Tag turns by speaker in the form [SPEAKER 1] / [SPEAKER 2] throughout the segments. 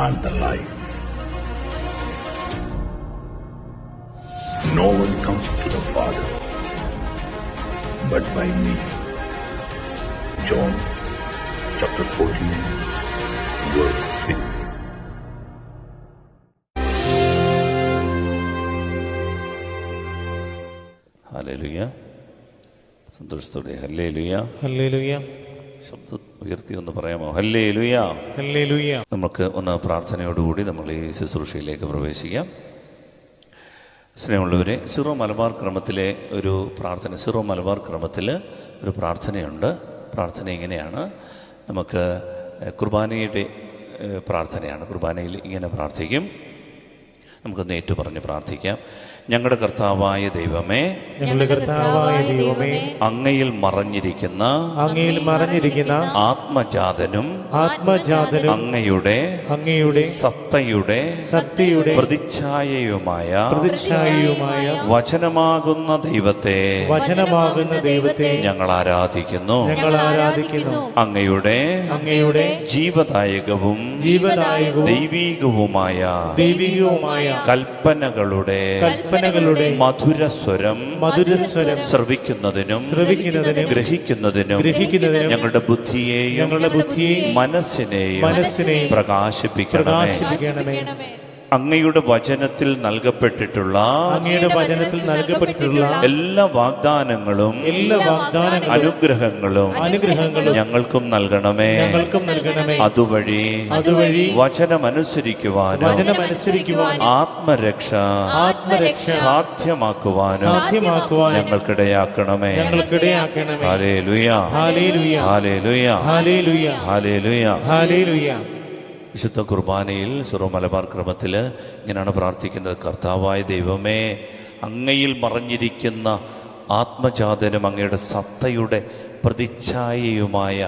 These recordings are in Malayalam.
[SPEAKER 1] and the life. No one comes to the Father but by me. John chapter 14, verse 6.
[SPEAKER 2] Hallelujah. സന്തോഷത്തോടെ ഹല്ലേലൂയ,
[SPEAKER 3] ഹല്ലേലൂയ.
[SPEAKER 2] ശബ്ദം ഉയർത്തി ഒന്ന് പറയാമോ? Hallelujah,
[SPEAKER 3] hallelujah.
[SPEAKER 2] നമുക്ക് ഒന്ന് പ്രാർത്ഥനയോടുകൂടി നമ്മൾ ഈ ശുശ്രൂഷയിലേക്ക് പ്രവേശിക്കാം. സ്നേഹമുള്ളവരെ, സിറോ മലബാർ ക്രമത്തിലെ ഒരു പ്രാർത്ഥന, സിറോ മലബാർ ക്രമത്തിൽ ഒരു പ്രാർത്ഥനയുണ്ട്. പ്രാർത്ഥന ഇങ്ങനെയാണ്. നമുക്ക് കുർബാനയുടെ പ്രാർത്ഥനയാണ്. കുർബാനയിൽ ഇങ്ങനെ പ്രാർത്ഥിക്കും. നമുക്കൊന്ന് ഏറ്റുപറഞ്ഞ് പ്രാർത്ഥിക്കാം. ഞങ്ങളുടെ കർത്താവായ ദൈവമേ,
[SPEAKER 3] ഞങ്ങളുടെ കർത്താവായ ദൈവമേ,
[SPEAKER 2] അങ്ങയിൽ മറഞ്ഞിരിക്കുന്ന ആത്മജാതനും അങ്ങയുടെ സത്തയുടെ പ്രതിച്ഛായയുമായ വചനമാകുന്ന ദൈവത്തെ ഞങ്ങൾ ആരാധിക്കുന്നു. അങ്ങയുടെ ജീവദായകവും ദൈവീകവുമായ കൽപ്പനകളുടെ മധുരസ്വരം ശ്രവിക്കുന്നതിനും ഗ്രഹിക്കുന്നതിനും ഞങ്ങളുടെ ബുദ്ധിയെയും മനസ്സിനെയും പ്രകാശിപ്പിക്കണമേ. അങ്ങയുടെ വചനത്തിൽ നൽകപ്പെട്ടിട്ടുള്ള എല്ലാ വാഗ്ദാനങ്ങളും അനുഗ്രഹങ്ങളും ഞങ്ങൾക്കും നൽകണമേ. അതുവഴി വചനമനുസരിക്കുവാനും ആത്മരക്ഷ സാധ്യമാക്കുവാനും ഞങ്ങൾക്കിടയാക്കണമേ. ഹല്ലേലൂയ, ഹല്ലേലൂയ, ഹല്ലേലൂയ, ഹല്ലേലൂയ. വിശുദ്ധ കുർബാനയിൽ സിറോ മലബാർ ക്രമത്തിൽ ഇങ്ങനെയാണ് പ്രാർത്ഥിക്കുന്നത്. കർത്താവായ ദൈവമേ, അങ്ങയിൽ മറഞ്ഞിരിക്കുന്ന ആത്മജാതനും അങ്ങയുടെ സത്തയുടെ പ്രതിച്ഛായയുമായ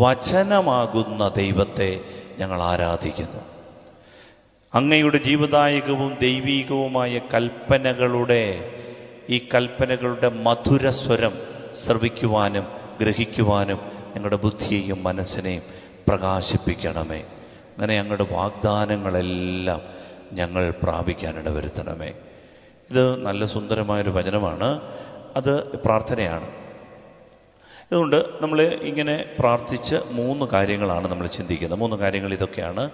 [SPEAKER 2] വചനമാകുന്ന ദൈവത്തെ ഞങ്ങൾ ആരാധിക്കുന്നു. അങ്ങയുടെ ജീവദായകവും ദൈവീകവുമായ ഈ കൽപ്പനകളുടെ മധുരസ്വരം ശ്രവിക്കുവാനും ഗ്രഹിക്കുവാനും ഞങ്ങളുടെ ബുദ്ധിയെയും മനസ്സിനെയും പ്രകാശിപ്പിക്കണമേ. അങ്ങനെ ഞങ്ങളുടെ വാഗ്ദാനങ്ങളെല്ലാം ഞങ്ങൾ പ്രാപിക്കാനിട വരുത്തണമേ. ഇത് നല്ല സുന്ദരമായൊരു വചനമാണ്. അത് പ്രാർത്ഥനയാണ്. അതുകൊണ്ട് നമ്മൾ ഇങ്ങനെ പ്രാർത്ഥിച്ച് 3 കാര്യങ്ങളാണ് നമ്മൾ ചിന്തിക്കുന്നത്. 3 കാര്യങ്ങൾ ഇതൊക്കെയാണ്.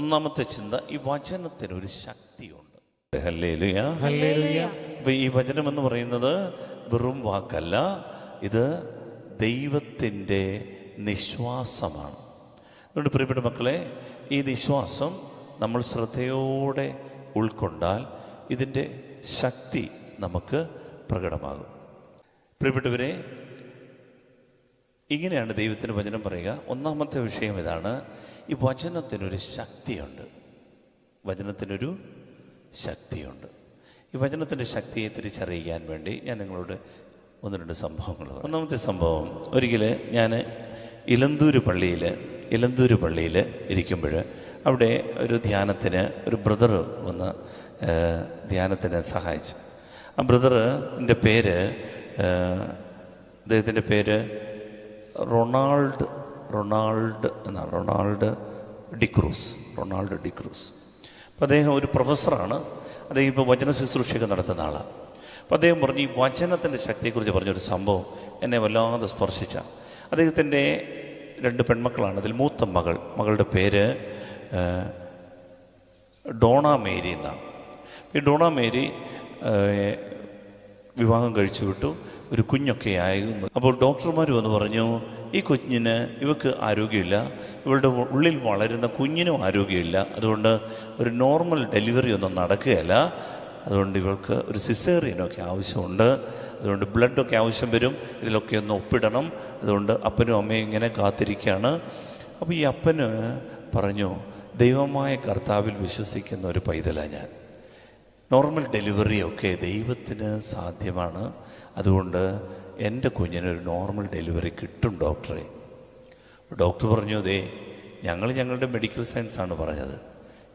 [SPEAKER 2] ഒന്നാമത്തെ ചിന്ത, ഈ വചനത്തിനൊരു ശക്തിയുണ്ട്. Hallelujah, hallelujah. അപ്പോൾ ഈ വചനം എന്ന് പറയുന്നത് വെറും വാക്കല്ല, ഇത് ദൈവത്തിൻ്റെ നിശ്വാസമാണ്. അതുകൊണ്ട് പ്രിയപ്പെട്ട മക്കളെ, ഈ നിശ്വാസം നമ്മൾ ശ്രദ്ധയോടെ ഉൾക്കൊണ്ടാൽ ഇതിൻ്റെ ശക്തി നമുക്ക് പ്രകടമാകും. പ്രിയപ്പെട്ടവരെ, ഇങ്ങനെയാണ് ദൈവത്തിന് വചനം പറയുക. ഒന്നാമത്തെ വിഷയം ഇതാണ്, ഈ വചനത്തിനൊരു ശക്തിയുണ്ട്. വചനത്തിനൊരു ശക്തിയുണ്ട്. ഈ വചനത്തിൻ്റെ ശക്തിയെ തിരിച്ചറിയിക്കാൻ വേണ്ടി ഞാൻ നിങ്ങളോട് 1-2 സംഭവങ്ങൾ പറയാം. ഒന്നാമത്തെ സംഭവം, ഒരിക്കൽ ഞാൻ ഇലന്തൂര് പള്ളിയിൽ ഇരിക്കുമ്പോൾ അവിടെ ഒരു ധ്യാനത്തിന് ഒരു ബ്രദർ വന്ന് ധ്യാനത്തിന് സഹായിച്ചു. ആ ബ്രദറിൻ്റെ പേര്, അദ്ദേഹത്തിൻ്റെ പേര് റൊണാൾഡ് എന്നാണ്. റൊണാൾഡ് ഡിക്രൂസ്. അപ്പോൾ അദ്ദേഹം ഒരു പ്രൊഫസറാണ്. അദ്ദേഹം ഇപ്പോൾ വചന ശുശ്രൂഷയൊക്കെ നടത്തുന്ന ആളാണ്. അപ്പോൾ അദ്ദേഹം പറഞ്ഞു, ഈ വചനത്തിൻ്റെ ശക്തിയെക്കുറിച്ച് പറഞ്ഞൊരു സംഭവം എന്നെ വല്ലാതെ സ്പർശിച്ച. അദ്ദേഹത്തിൻ്റെ 2 പെൺമക്കളാണ്. അതിൽ മൂത്ത മകളുടെ പേര് ഡോണ മേരി എന്നാണ്. ഈ ഡോണ മേരി വിവാഹം കഴിച്ചു വിട്ടു, ഒരു കുഞ്ഞൊക്കെ ആയിരുന്നു. അപ്പോൾ ഡോക്ടർമാർ വന്ന് പറഞ്ഞു, ഈ കുഞ്ഞിന് ഇവക്ക് ആരോഗ്യമില്ല, ഇവളുടെ ഉള്ളിൽ വളരുന്ന കുഞ്ഞിനും ആരോഗ്യമില്ല, അതുകൊണ്ട് ഒരു നോർമൽ ഡെലിവറി ഒന്നും നടക്കുകയില്ല, അതുകൊണ്ട് ഇവൾക്ക് ഒരു സിസേറിയനൊക്കെ ആവശ്യമുണ്ട്, അതുകൊണ്ട് ബ്ലഡൊക്കെ ആവശ്യം വരും, ഇതിലൊക്കെ ഒന്ന് ഒപ്പിടണം, അതുകൊണ്ട് അപ്പനും അമ്മയും ഇങ്ങനെ കാത്തിരിക്കുകയാണ്. അപ്പോൾ ഈ അപ്പന് പറഞ്ഞു, ദൈവമായ കർത്താവിൽ വിശ്വസിക്കുന്ന ഒരു പൈതലാണ് ഞാൻ. നോർമൽ ഡെലിവറിയൊക്കെ ദൈവത്തിന് സാധ്യമാണ്, അതുകൊണ്ട് എൻ്റെ കുഞ്ഞിനൊരു നോർമൽ ഡെലിവറി കിട്ടും ഡോക്ടറെ. ഡോക്ടർ പറഞ്ഞു, ഞങ്ങളുടെ മെഡിക്കൽ സയൻസാണ് പറഞ്ഞത്,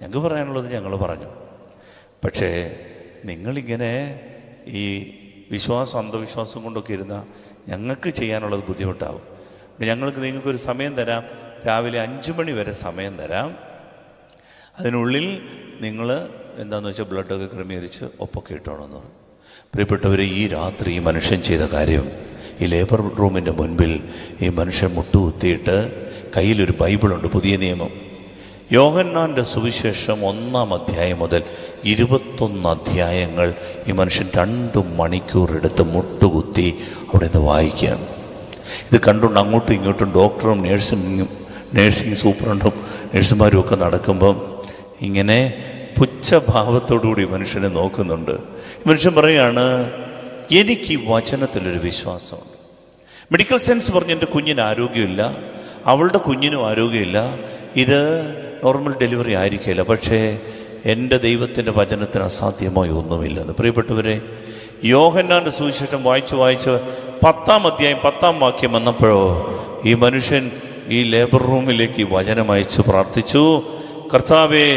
[SPEAKER 2] ഞങ്ങൾക്ക് പറയാനുള്ളത് ഞങ്ങൾ പറഞ്ഞു, പക്ഷേ നിങ്ങളിങ്ങനെ ഈ വിശ്വാസം അന്ധവിശ്വാസം കൊണ്ടൊക്കെ ഇരുന്നാൽ ഞങ്ങൾക്ക് ചെയ്യാനുള്ളത് ബുദ്ധിമുട്ടാവും. നിങ്ങൾക്കൊരു സമയം തരാം, രാവിലെ 5 മണി വരെ സമയം തരാം. അതിനുള്ളിൽ നിങ്ങൾ എന്താണെന്ന് വെച്ചാൽ ബ്ലഡൊക്കെ ക്രമീകരിച്ച് ഒപ്പൊക്കെ ഇട്ടോണമെന്ന് പറഞ്ഞു. പ്രിയപ്പെട്ടവരെ, ഈ രാത്രി ഈ മനുഷ്യൻ ചെയ്ത കാര്യം, ഈ ലേബർ റൂമിൻ്റെ മുൻപിൽ ഈ മനുഷ്യൻ മുട്ടുകുത്തിയിട്ട് കയ്യിലൊരു ബൈബിളുണ്ട്, പുതിയ നിയമം. യോഹന്നാൻ്റെ സുവിശേഷം 1-ാം അധ്യായം മുതൽ 21 അധ്യായങ്ങൾ ഈ മനുഷ്യൻ 2 മണിക്കൂർ എടുത്ത് മുട്ടുകുത്തി അവിടെ നിന്ന് വായിക്കുകയാണ്. ഇത് കണ്ടുകൊണ്ട് അങ്ങോട്ടും ഇങ്ങോട്ടും ഡോക്ടറും നേഴ്സിംഗ് സൂപ്രണ്ടും നേഴ്സുമാരും ഒക്കെ നടക്കുമ്പം ഇങ്ങനെ പുച്ഛഭാവത്തോടുകൂടി മനുഷ്യനെ നോക്കുന്നുണ്ട്. മനുഷ്യൻ പറയുകയാണ്, എനിക്ക് ഈ വചനത്തിലൊരു വിശ്വാസമുണ്ട്. മെഡിക്കൽ സയൻസ് പറഞ്ഞ് എൻ്റെ കുഞ്ഞിന് ആരോഗ്യമില്ല, അവളുടെ കുഞ്ഞിനും ആരോഗ്യമില്ല, ഇത് നോർമൽ ഡെലിവറി ആയിരിക്കില്ല, പക്ഷേ എൻ്റെ ദൈവത്തിൻ്റെ വചനത്തിന് അസാധ്യമായി ഒന്നുമില്ലെന്ന്. പ്രിയപ്പെട്ടവരെ, യോഹന്നാൻ്റെ സുവിശേഷം വായിച്ച് 10-ാം അധ്യായം 10-ാം വാക്യം വന്നപ്പോഴോ ഈ മനുഷ്യൻ ഈ ലേബർ റൂമിലേക്ക് വചനം അയച്ച് പ്രാർത്ഥിച്ചു, കർത്താവേ,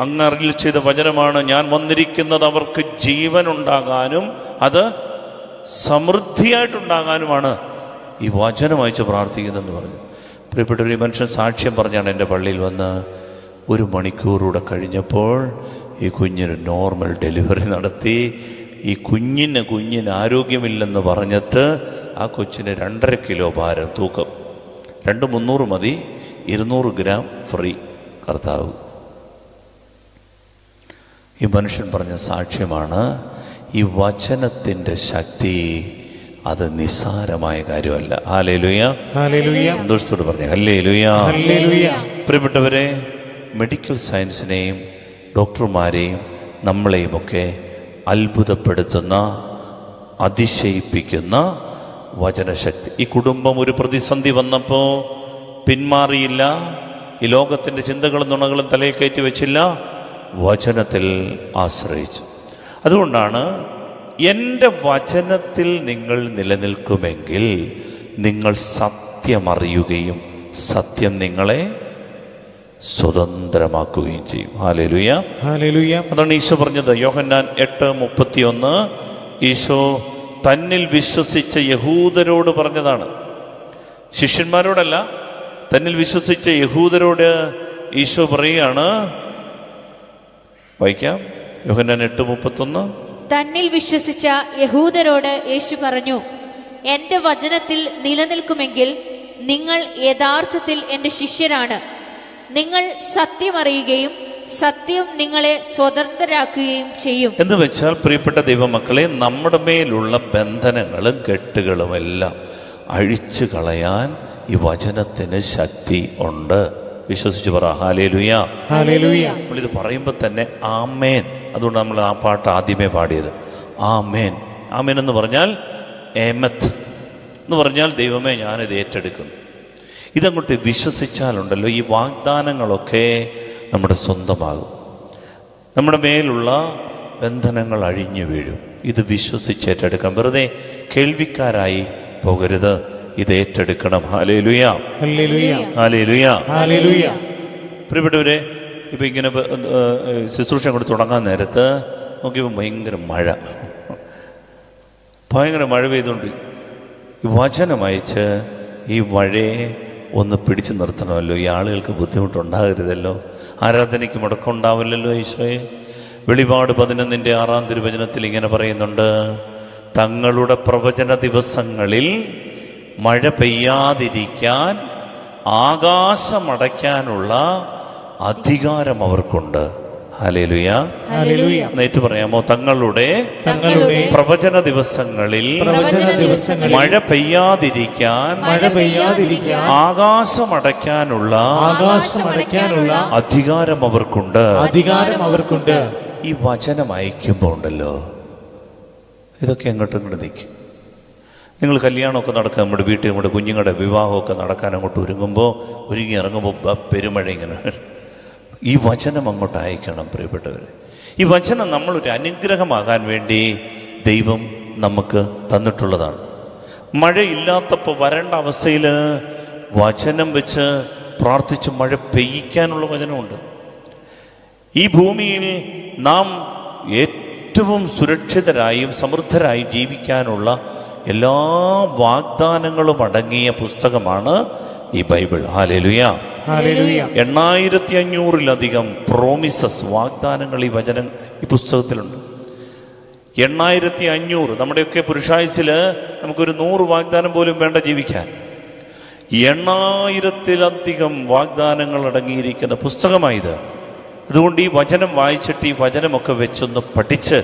[SPEAKER 2] അങ്ങ് അരുളി ചെയ്ത വചനമാണ്, ഞാൻ വന്നിരിക്കുന്നത് അവർക്ക് ജീവൻ ഉണ്ടാകാനും അത് സമൃദ്ധിയായിട്ടുണ്ടാകാനുമാണ് ഈ വചനം അയച്ച് പ്രാർത്ഥിക്കുന്നതെന്ന് പറഞ്ഞു. പ്രിയപ്പെട്ടവർ, ഈ മനുഷ്യൻ സാക്ഷ്യം പറഞ്ഞാണ് എൻ്റെ പള്ളിയിൽ വന്ന് 1 മണിക്കൂറൂടെ കഴിഞ്ഞപ്പോൾ ഈ കുഞ്ഞിന് നോർമൽ ഡെലിവറി നടത്തി. ഈ കുഞ്ഞിന് ആരോഗ്യമില്ലെന്ന് പറഞ്ഞിട്ട് ആ കൊച്ചിന് 2.5 കിലോ ഭാരം തൂക്കം, 200-300 മതി, 200 ഗ്രാം ഫ്രീ. കർത്താവ് ഈ മനുഷ്യൻ പറഞ്ഞ സാക്ഷ്യമാണ്. ഈ വചനത്തിൻ്റെ ശക്തി അത് നിസ്സാരമായ കാര്യമല്ല. ഹല്ലേലൂയ,
[SPEAKER 3] ഹല്ലേലൂയ.
[SPEAKER 2] സന്തോഷത്തോട് പറഞ്ഞു ഹല്ലേലൂയ,
[SPEAKER 3] ഹല്ലേലൂയ.
[SPEAKER 2] പ്രിയപ്പെട്ടവരെ, മെഡിക്കൽ സയൻസിനെയും ഡോക്ടർമാരെയും നമ്മളെയും ഒക്കെ അത്ഭുതപ്പെടുത്തുന്ന, അതിശയിപ്പിക്കുന്ന വചനശക്തി. ഈ കുടുംബം ഒരു പ്രതിസന്ധി വന്നപ്പോൾ പിന്മാറിയില്ല, ഈ ലോകത്തിൻ്റെ ചിന്തകളും നുണകളും തലയിൽ കയറ്റി വെച്ചില്ല, വചനത്തിൽ ആശ്രയിച്ചു. അതുകൊണ്ടാണ് എൻ്റെ വചനത്തിൽ നിങ്ങൾ നിലനിൽക്കുമെങ്കിൽ നിങ്ങൾ സത്യമറിയുകയും സത്യം നിങ്ങളെ സ്വതന്ത്രമാക്കുകയും ചെയ്യും. Hallelujah,
[SPEAKER 3] hallelujah.
[SPEAKER 2] അതാണ് ഈശോ പറഞ്ഞത്. യോഹന്നാൻ 8:31 ഈശോ തന്നിൽ വിശ്വസിച്ച യഹൂദരോട് പറഞ്ഞതാണ്, ശിഷ്യന്മാരോടല്ല, തന്നിൽ വിശ്വസിച്ച യഹൂദരോട് ഈശോ പറയുകയാണ്. വായിക്കാം, യോഹന്നാൻ 8:31.
[SPEAKER 4] തന്നിൽ വിശ്വസിച്ച യഹൂദരോട് യേശു പറഞ്ഞു, എന്റെ വചനത്തിൽ നിലനിൽക്കുമെങ്കിൽ നിങ്ങൾ യഥാർത്ഥത്തിൽ എന്റെ ശിഷ്യരാണ്. നിങ്ങൾ സത്യമറിയുകയും സത്യം നിങ്ങളെ സ്വതന്ത്രരാക്കുകയും ചെയ്യും.
[SPEAKER 2] എന്ന് വെച്ചാൽ, പ്രിയപ്പെട്ട ദൈവമക്കളെ, നമ്മുടെ മേലുള്ള ബന്ധനങ്ങളും കെട്ടുകളും എല്ലാം അഴിച്ചു കളയാൻ ഈ വചനത്തിന് ശക്തി ഉണ്ട്. വിശ്വസിച്ച് പറ ഹല്ലേലൂയ,
[SPEAKER 3] ഹല്ലേലൂയ.
[SPEAKER 2] നമ്മളിത് പറയുമ്പോൾ തന്നെ ആമേൻ. അതുകൊണ്ട് നമ്മൾ ആ പാട്ട് ആദ്യമേ പാടിയത് ആമേൻ. ആമേൻ എന്ന് പറഞ്ഞാൽ ഏമത്ത് എന്ന് പറഞ്ഞാൽ ദൈവമേ, ഞാനിത് ഏറ്റെടുക്കുന്നു. ഇതങ്ങോട്ട് വിശ്വസിച്ചാലുണ്ടല്ലോ, ഈ വാഗ്ദാനങ്ങളൊക്കെ നമ്മുടെ സ്വന്തമാകും. നമ്മുടെ മേലുള്ള ബന്ധനങ്ങൾ അഴിഞ്ഞു വീഴും. ഇത് വിശ്വസിച്ചേറ്റെടുക്കാം. വെറുതെ കേൾവിക്കാരായി പോകരുത്, ഇത് ഏറ്റെടുക്കണം. ഹല്ലേലൂയ,
[SPEAKER 3] ഹല്ലേലൂയ.
[SPEAKER 2] ഹല്ലേലൂയ,
[SPEAKER 3] ഹല്ലേലൂയ.
[SPEAKER 2] പ്രിയപ്പെട്ടവരെ, ഇപ്പം ഇങ്ങനെ ശുശ്രൂഷ കൊണ്ട് തുടങ്ങാൻ നേരത്ത് നോക്കിയപ്പോൾ ഭയങ്കര മഴ പെയ്തുകൊണ്ട് ഈ വചനം അയച്ച് ഈ മഴയെ ഒന്ന് പിടിച്ചു നിർത്തണമല്ലോ. ഈ ആളുകൾക്ക് ബുദ്ധിമുട്ടുണ്ടാകരുതല്ലോ, ആരാധനയ്ക്ക് മുടക്കമുണ്ടാവില്ലല്ലോ. ഈശോയെ, വെളിപാട് 11-ന്റെ 6-ാം തിരുവചനത്തിൽ ഇങ്ങനെ പറയുന്നുണ്ട്, തങ്ങളുടെ പ്രവചന ദിവസങ്ങളിൽ മഴ പെയ്യാതിരിക്കാൻ ആകാശമടയ്ക്കാനുള്ള അധികാരം അവർക്കുണ്ട്. Hallelujah,
[SPEAKER 3] hallelujah.
[SPEAKER 2] നേരിട്ട് പറയാമോ? തങ്ങളുടെ പ്രവചന ദിവസങ്ങളിൽ മഴ പെയ്യാതിരിക്കാൻ ആകാശമടയ്ക്കാനുള്ള അധികാരം അവർക്കുണ്ട്. ഈ വചനം അയക്കുമ്പോൾ ഉണ്ടല്ലോ, ഇതൊക്കെ അങ്ങോട്ടും ഇങ്ങോട്ട് നിൽക്കും. നിങ്ങൾ കല്യാണമൊക്കെ നടക്കുക, നമ്മുടെ വീട്ടിൽ നമ്മുടെ കുഞ്ഞുങ്ങളുടെ വിവാഹമൊക്കെ നടക്കാൻ അങ്ങോട്ട് ഒരുങ്ങി ഇറങ്ങുമ്പോൾ പെരുമഴ ഇങ്ങനെ. ഈ വചനം അങ്ങോട്ട് അയക്കണം പ്രിയപ്പെട്ടവരെ. ഈ വചനം നമ്മളൊരു അനുഗ്രഹമാകാൻ വേണ്ടി ദൈവം നമുക്ക് തന്നിട്ടുള്ളതാണ്. മഴയില്ലാത്തപ്പോൾ വരേണ്ട അവസ്ഥയിൽ വചനം വെച്ച് പ്രാർത്ഥിച്ച് മഴ പെയ്യിക്കാനുള്ള വചനമുണ്ട്. ഈ ഭൂമിയിൽ നാം ഏറ്റവും സുരക്ഷിതരായും സമൃദ്ധരായും ജീവിക്കാനുള്ള എല്ലാ വാഗ്ദാനങ്ങളും അടങ്ങിയ പുസ്തകമാണ് ഈ ബൈബിൾ. ഹല്ലേലൂയ.
[SPEAKER 3] ഹല്ലേലൂയ.
[SPEAKER 2] 8500-ലധികം പ്രോമിസസ്, വാഗ്ദാനങ്ങൾ ഈ ഈ പുസ്തകത്തിലുണ്ട്. 8500. നമ്മുടെയൊക്കെ പുരുഷായുസിൽ നമുക്കൊരു 100 വാഗ്ദാനം പോലും വേണ്ട ജീവിക്കാൻ. 8000-ലധികം വാഗ്ദാനങ്ങൾ അടങ്ങിയിരിക്കുന്ന പുസ്തകമായത്. അതുകൊണ്ട് ഈ വചനം വായിച്ചിട്ട് ഈ വചനമൊക്കെ വെച്ചൊന്ന് പഠിച്ച്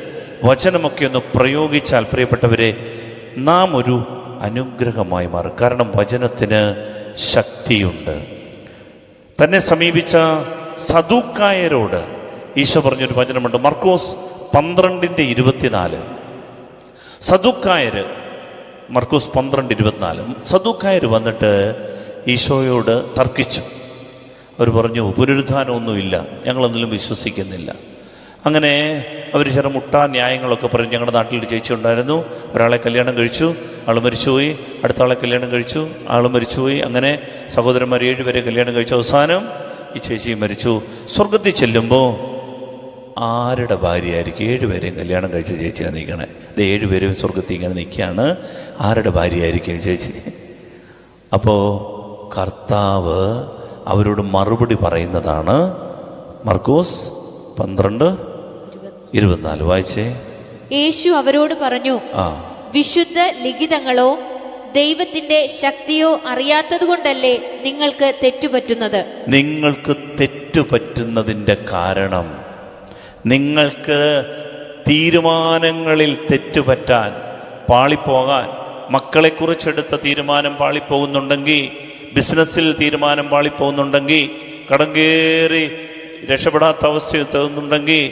[SPEAKER 2] വചനമൊക്കെ ഒന്ന് പ്രയോഗിച്ചാൽ, പ്രിയപ്പെട്ടവരെ, നാം ഒരു അനുഗ്രഹമായി മാറും. കാരണം വചനത്തിന് ശക്തിയുണ്ട്. തന്നെ സമീപിച്ച സദൂക്കായരോട് ഈശോ പറഞ്ഞൊരു വചനമുണ്ട്, മർക്കോസ് 12:24. സദൂക്കായര്, മർക്കോസ് 12:24. സദൂക്കായർ വന്നിട്ട് ഈശോയോട് തർക്കിച്ചു. അവർ പറഞ്ഞു, പുനരുദ്ധാനമൊന്നുമില്ല, ഞങ്ങളൊന്നിലും വിശ്വസിക്കുന്നില്ല. അങ്ങനെ അവർ ചില മുട്ടാ ന്യായങ്ങളൊക്കെ പറഞ്ഞു. ഞങ്ങളുടെ നാട്ടിലൊരു ചേച്ചി ഉണ്ടായിരുന്നു, ഒരാളെ കല്യാണം കഴിച്ചു, ആൾ മരിച്ചുപോയി. അടുത്ത ആളെ കല്യാണം കഴിച്ചു, ആൾ മരിച്ചുപോയി. അങ്ങനെ സഹോദരന്മാർ 7 പേരെ കല്യാണം കഴിച്ചു. അവസാനം ഈ ചേച്ചി മരിച്ചു. സ്വർഗത്തിൽ ചെല്ലുമ്പോൾ ആരുടെ ഭാര്യയായിരിക്കും? 7 പേരെയും കല്യാണം കഴിച്ച ചേച്ചിയാണ് നിൽക്കണേ. ഇത് 7 പേരും സ്വർഗത്തിൽ ഇങ്ങനെ നിൽക്കുകയാണ്. ആരുടെ ഭാര്യയായിരിക്കും ചേച്ചി? അപ്പോൾ കർത്താവ് അവരോട് മറുപടി പറയുന്നതാണ് മർക്കോസ് 12:24. വായിച്ചേ.
[SPEAKER 4] യേശു അവരോട് പറഞ്ഞു, വിശുദ്ധ ലിഖിതങ്ങളോ ദൈവത്തിന്റെ ശക്തിയോ അറിയാത്തത് കൊണ്ടല്ലേ നിങ്ങൾക്ക് തെറ്റുപറ്റുന്നത്?
[SPEAKER 2] നിങ്ങൾക്ക് തെറ്റുപറ്റുന്നതിൻ്റെ കാരണം, നിങ്ങൾക്ക് തീരുമാനങ്ങളിൽ തെറ്റുപറ്റാൻ, പാളിപ്പോകാൻ, മക്കളെക്കുറിച്ചെടുത്ത തീരുമാനം പാളിപ്പോകുന്നുണ്ടെങ്കിൽ, ബിസിനസ്സിൽ തീരുമാനം പാളിപ്പോകുന്നുണ്ടെങ്കിൽ, കടം കയറി രക്ഷപ്പെടാത്ത അവസ്ഥയിൽ തോന്നുന്നുണ്ടെങ്കിൽ,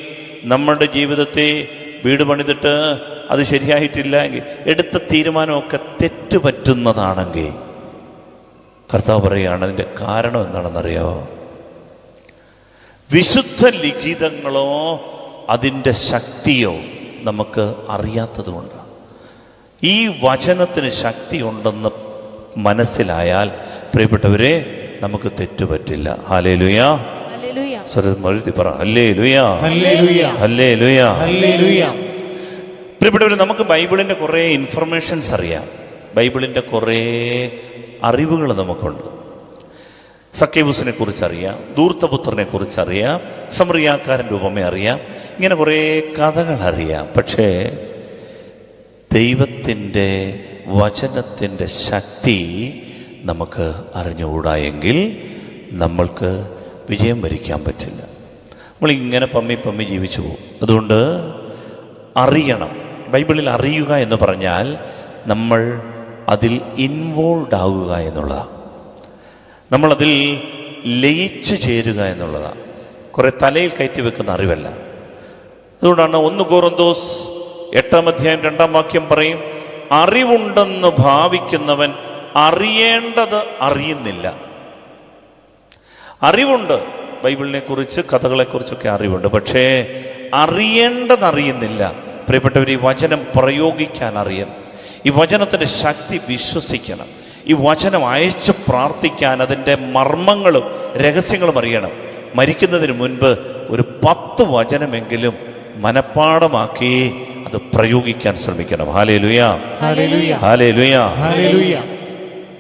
[SPEAKER 2] നമ്മുടെ ജീവിതത്തെ വീട് പണിതിട്ട് അത് ശരിയായിട്ടില്ല എങ്കിൽ, എടുത്ത തീരുമാനമൊക്കെ തെറ്റുപറ്റുന്നതാണെങ്കിൽ, കർത്താവ് പറയുകയാണ് അതിൻ്റെ കാരണം എന്താണെന്നറിയാമോ? വിശുദ്ധ ലിഖിതങ്ങളോ അതിൻ്റെ ശക്തിയോ നമുക്ക് അറിയാത്തതുകൊണ്ട്. ഈ വചനത്തിന് ശക്തി ഉണ്ടെന്ന് മനസ്സിലായാൽ, പ്രിയപ്പെട്ടവരെ, നമുക്ക് തെറ്റുപറ്റില്ല. ഹല്ലേലൂയ. സ്വരമെഴുതി പറ, ഹല്ലേലൂയ,
[SPEAKER 3] ഹല്ലേലൂയ,
[SPEAKER 2] ഹല്ലേലൂയ,
[SPEAKER 3] ഹല്ലേലൂയ.
[SPEAKER 2] പ്രിയപ്പെട്ടവരെ, നമുക്ക് ബൈബിളിൻ്റെ കുറേ ഇൻഫർമേഷൻസ് അറിയാം. ബൈബിളിൻ്റെ കുറേ അറിവുകൾ നമുക്കുണ്ട്. സക്കേബൂസിനെ കുറിച്ചറിയാം, ധൂർത്തപുത്രനെ കുറിച്ചറിയാം, സമറിയാക്കാരൻ്റെ ഉപമ അറിയാം, ഇങ്ങനെ കുറേ കഥകൾ അറിയാം. പക്ഷേ ദൈവത്തിൻ്റെ വചനത്തിൻ്റെ ശക്തി നമുക്ക് അറിഞ്ഞുകൂടായെങ്കിൽ നമ്മൾക്ക് വിജയം വരിക്കാൻ പറ്റില്ല. നമ്മളിങ്ങനെ പമ്മി ജീവിച്ചു പോകും. അതുകൊണ്ട് അറിയണം. ബൈബിളിൽ അറിയുക എന്ന് പറഞ്ഞാൽ നമ്മൾ അതിൽ ഇൻവോൾവ് ആവുക എന്നുള്ളതാണ്. നമ്മളതിൽ ലയിച്ചു ചേരുക എന്നുള്ളതാണ്. കുറേ തലയിൽ കയറ്റി വെക്കുന്ന അറിവല്ല. അതുകൊണ്ടാണ് 1 കൊറിന്തോസ് 8:2 പറയും, അറിവുണ്ടെന്ന് ഭാവിക്കുന്നവൻ അറിയേണ്ടത് അറിയുന്നില്ല. അറിവുണ്ട്, ബൈബിളിനെ കുറിച്ച്, കഥകളെക്കുറിച്ചൊക്കെ അറിവുണ്ട്, പക്ഷേ അറിയേണ്ടത് അറിയുന്നില്ല. പ്രിയപ്പെട്ടവർ, ഈ വചനം പ്രയോഗിക്കാൻ അറിയണം. ഈ വചനത്തിൻ്റെ ശക്തി വിശ്വസിക്കണം. ഈ വചനം അയച്ച് പ്രാർത്ഥിക്കാൻ അതിൻ്റെ മർമ്മങ്ങളും രഹസ്യങ്ങളും അറിയണം. മരിക്കുന്നതിന് മുൻപ് ഒരു 10 വചനമെങ്കിലും മനപ്പാഠമാക്കി അത് പ്രയോഗിക്കാൻ ശ്രമിക്കണം. ഹല്ലേലൂയ,
[SPEAKER 3] ഹല്ലേലൂയ,
[SPEAKER 2] ഹല്ലേലൂയ,
[SPEAKER 3] ഹല്ലേലൂയ.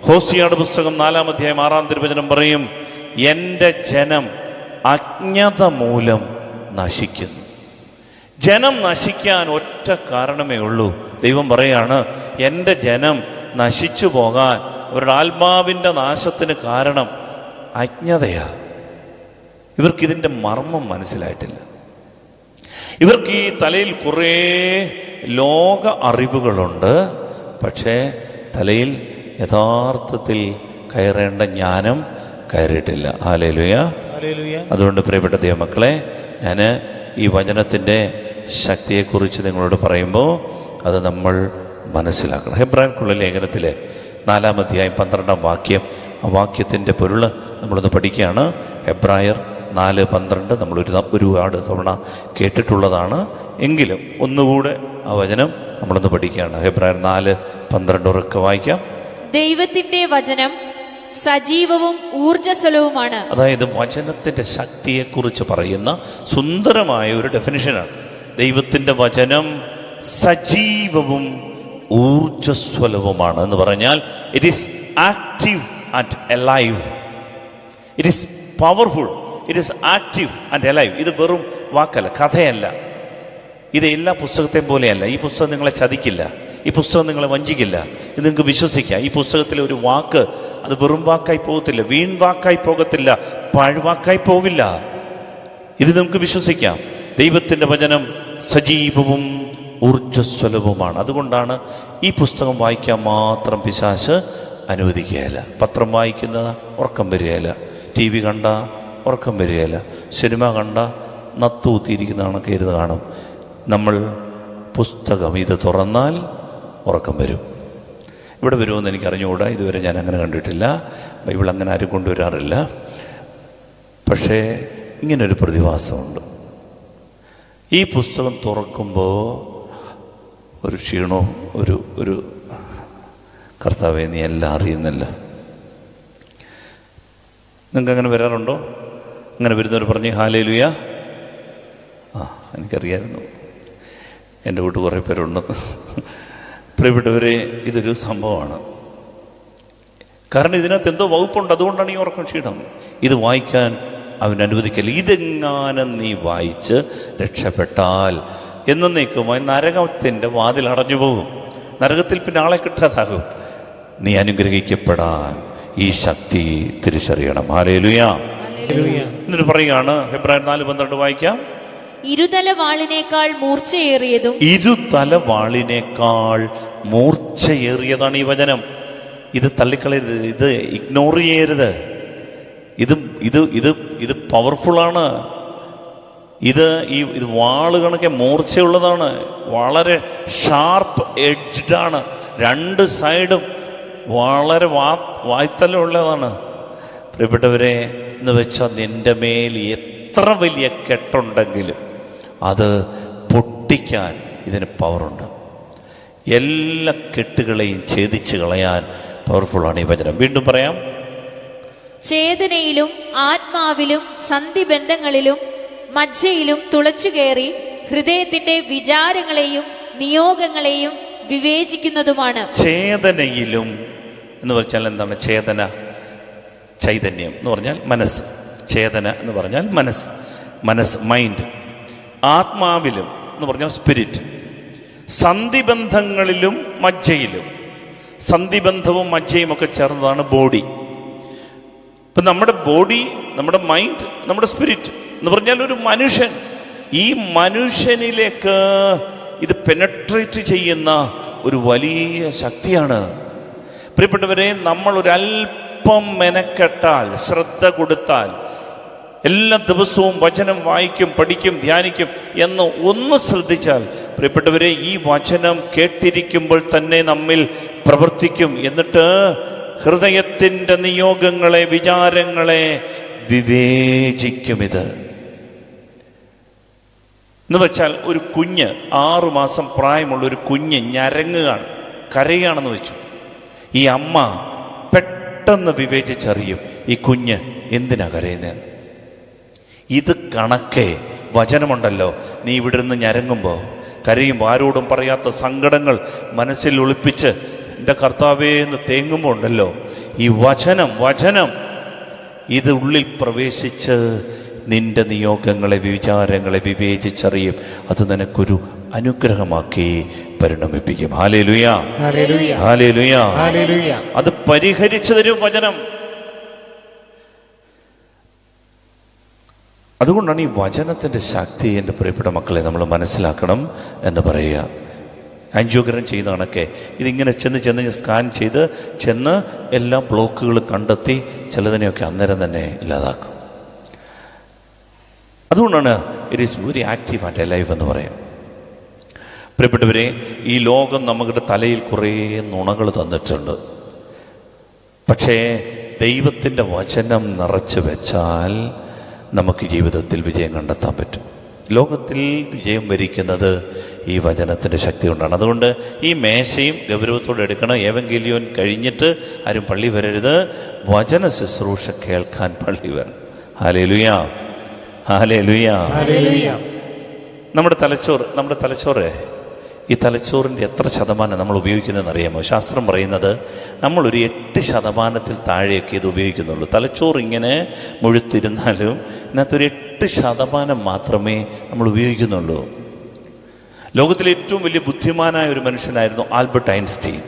[SPEAKER 2] ഹോസിയയുടെ പുസ്തകം 4:6 പറയും, എൻ്റെ ജനം അജ്ഞത മൂലം നശിക്കുന്നു. ജനം നശിക്കാൻ ഒറ്റ കാരണമേ ഉള്ളൂ. ദൈവം പറയാണ്, എൻ്റെ ജനം നശിച്ചു പോകാൻ, അവരുടെ ആത്മാവിൻ്റെ നാശത്തിന് കാരണം അജ്ഞതയാ. ഇവർക്കിതിൻ്റെ മർമ്മം മനസ്സിലായിട്ടില്ല. ഇവർക്ക് ഈ തലയിൽ കുറേ ലോക അറിവുകളുണ്ട്, പക്ഷേ തലയിൽ യഥാർത്ഥത്തിൽ കയറേണ്ട ജ്ഞാനം കയറിയിട്ടില്ല. Hallelujah,
[SPEAKER 3] hallelujah.
[SPEAKER 2] അതുകൊണ്ട് പ്രിയപ്പെട്ട ദൈവമക്കളെ, ഞാൻ ഈ വചനത്തിൻ്റെ ശക്തിയെക്കുറിച്ച് നിങ്ങളോട് പറയുമ്പോൾ അത് നമ്മൾ മനസ്സിലാക്കണം. ഹെബ്രായർക്കുള്ള ലേഖനത്തിലെ 4:12 ആ വാക്യത്തിൻ്റെ പൊരുൾ നമ്മളൊന്ന് പഠിക്കുകയാണ്. ഹെബ്രായർ 4:12 നമ്മൾ ഒരുപാട് തവണ കേട്ടിട്ടുള്ളതാണ്, എങ്കിലും ഒന്നുകൂടെ ആ വചനം നമ്മളൊന്ന് പഠിക്കുകയാണ്. ഹെബ്രായർ 4:12 ഉറക്കെ വായിക്കാം.
[SPEAKER 4] ദൈവത്തിന്റെ വചനം സജീവവും ഊർജ്ജസ്വലവുമാണ്.
[SPEAKER 2] അതായത് വചനത്തിൻ്റെ ശക്തിയെക്കുറിച്ച് പറയുന്ന സുന്ദരമായ ഒരു ഡെഫിനിഷനാണ്. ദൈവത്തിൻ്റെ വചനം സജീവവും ഊർജ്ജസ്വലവുമാണ് എന്ന് പറഞ്ഞാൽ it is active and alive. It is powerful, it is active and alive. ഇത് വെറും വാക്കല്ല, കഥയല്ല. ഇത് എല്ലാ പുസ്തകത്തെയും പോലെയല്ല. ഈ പുസ്തകം നിങ്ങളെ ചതിക്കില്ല, ഈ പുസ്തകം നിങ്ങളെ വഞ്ചിക്കില്ല. ഇത് നിങ്ങൾക്ക് വിശ്വസിക്കാം. ഈ പുസ്തകത്തിലെ ഒരു വാക്ക് അത് വെറും വാക്കായി പോകത്തില്ല, വീൺ വാക്കായി പോകത്തില്ല, പാഴ്വാക്കായി പോവില്ല. ഇത് നമുക്ക് വിശ്വസിക്കാം. ദൈവത്തിൻ്റെ വചനം സജീവവും ഊർജ്ജസ്വലവുമാണ്. അതുകൊണ്ടാണ് ഈ പുസ്തകം വായിക്കാൻ മാത്രം പിശാച് അനുവദിക്കുകയില്ല. പത്രം വായിക്കുന്ന ഉറക്കം വരികയില്ല, ടി വി കണ്ട ഉറക്കം വരികയില്ല, സിനിമ കണ്ട നത്തൂത്തിയിരിക്കുന്ന കണക്ക് ഇരുന്ന് കാണും. നമ്മൾ പുസ്തകം ഇത് തുറന്നാൽ ഉറക്കം വരും. ഇവിടെ വരുമെന്ന് എനിക്ക് അറിഞ്ഞുകൂടാ, ഇതുവരെ ഞാൻ അങ്ങനെ കണ്ടിട്ടില്ല. ബൈബിൾ അങ്ങനെ ആരും കൊണ്ടുവരാറില്ല. പക്ഷേ ഇങ്ങനൊരു പ്രതിഭാസമുണ്ട്. ഈ പുസ്തകം തുറക്കുമ്പോൾ ഒരു ക്ഷീണവും ഒരു കർത്താവേ നീ എല്ലാം അറിയുന്നില്ല. നിങ്ങൾക്ക് അങ്ങനെ വരാറുണ്ടോ? അങ്ങനെ വരുന്നവർ പറഞ്ഞ് ഹല്ലേലൂയ. എനിക്കറിയായിരുന്നു, എൻ്റെ വീട്ടിൽ കുറേ പേരുണ്ടെന്ന്. പ്രിയപ്പെട്ടവരെ, ഇതൊരു സംഭവമാണ്. കാരണം ഇതിനകത്ത് എന്തോ വകുപ്പുണ്ട്. അതുകൊണ്ടാണ് ഈ ഉറക്കം ക്ഷീണം. ഇത് വായിക്കാൻ അവൻ അനുവദിക്കല്ല. ഇതെങ്ങാനും നീ വായിച്ച് രക്ഷപ്പെട്ടാൽ എന്നേക്കുമായി നരകത്തിൻ്റെ വാതിൽ അടഞ്ഞു പോകും. നരകത്തിൽ പിന്നെ ആളെ കിട്ടാതാകും. നീ അനുഗ്രഹിക്കപ്പെടാൻ ഈ ശക്തി തിരിച്ചറിയണം. ഹല്ലേലൂയ. എന്നിട്ട് പറയുകയാണ്, ഹെബ്രായർ 4:12 വായിക്കാം.
[SPEAKER 4] ഇരുതല വാളിനേക്കാൾ മൂർച്ചയേറിയതും.
[SPEAKER 2] ഇരുതല വാളിനേക്കാൾ മൂർച്ചയേറിയതാണ് ഈ വചനം. ഇത് തള്ളിക്കളയരുത്, ഇത് ഇഗ്നോർ ചെയ്യരുത്. ഇത് പവർഫുള്ളാണ്. ഇത് വാള് കണക്കെ മൂർച്ചയുള്ളതാണ്. വളരെ ഷാർപ്പ് എഡ്ജ്ഡാണ്. രണ്ട് സൈഡും വളരെ വായ്ത്തലമുള്ളതാണ്. പ്രിയപ്പെട്ടവരെ, എന്ന് വെച്ചാൽ നിന്റെ മേൽ എത്ര വലിയ കെട്ടുണ്ടെങ്കിലും അത് പൊട്ടിക്കാൻ ഇതിന് പവറുണ്ട്. എല്ലാ കെട്ടുകളെയും ഛേദിച്ച് കളയാൻ പവർഫുള്ളാണ് ഈ വചനം. വീണ്ടും പറയാം.
[SPEAKER 4] ചേതനയിലും ആത്മാവിലും സന്ധിബന്ധങ്ങളിലും മജ്ജയിലും തുളച്ചു കയറി ഹൃദയത്തിന്റെ വിചാരങ്ങളെയും നിയോഗങ്ങളെയും വിവേചിക്കുന്നതുമാണ്.
[SPEAKER 2] ചേതനയിലും എന്ന് പറഞ്ഞാൽ എന്താണ്? ചേതന, ചൈതന്യം എന്ന് പറഞ്ഞാൽ മനസ്സ്. ചേതന എന്ന് പറഞ്ഞാൽ മനസ്സ് മൈൻഡ്. ആത്മാവിലും എന്ന് പറഞ്ഞാൽ സ്പിരിറ്റ്. സന്ധിബന്ധങ്ങളിലും മജ്ജയിലും. സന്ധിബന്ധവും മജ്ജയും ഒക്കെ ചേർന്നതാണ് ബോഡി. ഇപ്പം നമ്മുടെ ബോഡി, നമ്മുടെ മൈൻഡ്, നമ്മുടെ സ്പിരിറ്റ് എന്ന് പറഞ്ഞാൽ ഒരു മനുഷ്യൻ. ഈ മനുഷ്യനിലേക്ക് ഇത് പെനട്രേറ്റ് ചെയ്യുന്ന ഒരു വലിയ ശക്തിയാണ്. പ്രിയപ്പെട്ടവരെ, നമ്മൾ ഒരല്പം മെനക്കെട്ടാൽ, ശ്രദ്ധ കൊടുത്താൽ, എല്ലാ ദിവസവും വചനം വായിക്കും, പഠിക്കും, ധ്യാനിക്കും എന്ന് ഒന്ന് ശ്രദ്ധിച്ചാൽ, പ്രിയപ്പെട്ടവരെ, ഈ വചനം കേട്ടിരിക്കുമ്പോൾ തന്നെ നമ്മിൽ പ്രവർത്തിക്കും. എന്നിട്ട് ഹൃദയത്തിൻ്റെ നിയോഗങ്ങളെ, വിചാരങ്ങളെ വിവേചിക്കും. ഇത് എന്ന് വെച്ചാൽ ഒരു കുഞ്ഞ്, 6 മാസം പ്രായമുള്ള ഒരു കുഞ്ഞ് ഞരങ്ങുകയാണ്, കരയുകയാണെന്ന് വെച്ചു. ഈ അമ്മ പെട്ടെന്ന് വിവേചിച്ചറിയും ഈ കുഞ്ഞ് എന്തിനാ കരയുന്നത്. ഇത് കണക്കെ വചനമുണ്ടല്ലോ. നീ ഇവിടെ നിന്ന് ഞരങ്ങുമ്പോൾ, കരയുമ്പോൾ, ആരോടും പറയാത്ത സങ്കടങ്ങൾ മനസ്സിൽ ഒളിപ്പിച്ച് എൻ്റെ കർത്താവേ എന്ന് തേങ്ങുമ്പോൾ ഉണ്ടല്ലോ, ഈ വചനം ഇത് ഉള്ളിൽ പ്രവേശിച്ച് നിന്റെ നിയോഗങ്ങളെ, വിചാരങ്ങളെ വിവേചിച്ചറിയും. അത് നിനക്കൊരു അനുഗ്രഹമാക്കി പരിണമിപ്പിക്കും. Hallelujah, hallelujah. അത് പരിഹരിച്ചു തരും വചനം. അതുകൊണ്ടാണ് ഈ വചനത്തിൻ്റെ ശക്തി, എൻ്റെ പ്രിയപ്പെട്ട മക്കളെ, നമ്മൾ മനസ്സിലാക്കണം എന്ന് പറയുക. ആൻജിയോഗ്രാം ചെയ്യുന്ന കണക്കെ ഇതിങ്ങനെ ചെന്ന് സ്കാൻ ചെന്ന് എല്ലാ ബ്ലോക്കുകളും കണ്ടെത്തി ചിലതിനെയൊക്കെ അന്നേരം തന്നെ ഇല്ലാതാക്കും. അതുകൊണ്ടാണ് it is very active and alive എന്ന് പറയാം. പ്രിയപ്പെട്ടവരെ, ഈ ലോകം നമ്മുടെ തലയിൽ കുറേ നുണകൾ തന്നിട്ടുണ്ട്. പക്ഷേ ദൈവത്തിൻ്റെ വചനം നിറച്ച് വെച്ചാൽ നമുക്ക് ജീവിതത്തിൽ വിജയം കണ്ടെത്താൻ പറ്റും. ലോകത്തിൽ വിജയം വരിക്കുന്നത് ഈ വചനത്തിൻ്റെ ശക്തി കൊണ്ടാണ്. അതുകൊണ്ട് ഈ മേശയും ഗൗരവത്തോടെ എടുക്കണം. ഏവങ്കേലിയോൻ കഴിഞ്ഞിട്ട് ആരും പള്ളി വരരുത്. വചന ശുശ്രൂഷ കേൾക്കാൻ പള്ളി വരണം. Hallelujah, hallelujah. നമ്മുടെ തലച്ചോറ് ഈ തലച്ചോറിൻ്റെ എത്ര ശതമാനം നമ്മൾ ഉപയോഗിക്കുന്നതെന്ന് അറിയാമോ? ശാസ്ത്രം പറയുന്നത് നമ്മളൊരു 8% താഴെയൊക്കെ ഇത് ഉപയോഗിക്കുന്നുള്ളൂ. തലച്ചോറ് ഇങ്ങനെ മുഴുത്തിരുന്നാലും ഇതിനകത്തൊരു 8% മാത്രമേ നമ്മൾ ഉപയോഗിക്കുന്നുള്ളൂ. ലോകത്തിലെ ഏറ്റവും വലിയ ബുദ്ധിമാനായ ഒരു മനുഷ്യനായിരുന്നു ആൽബർട്ട് ഐൻസ്റ്റീൻ.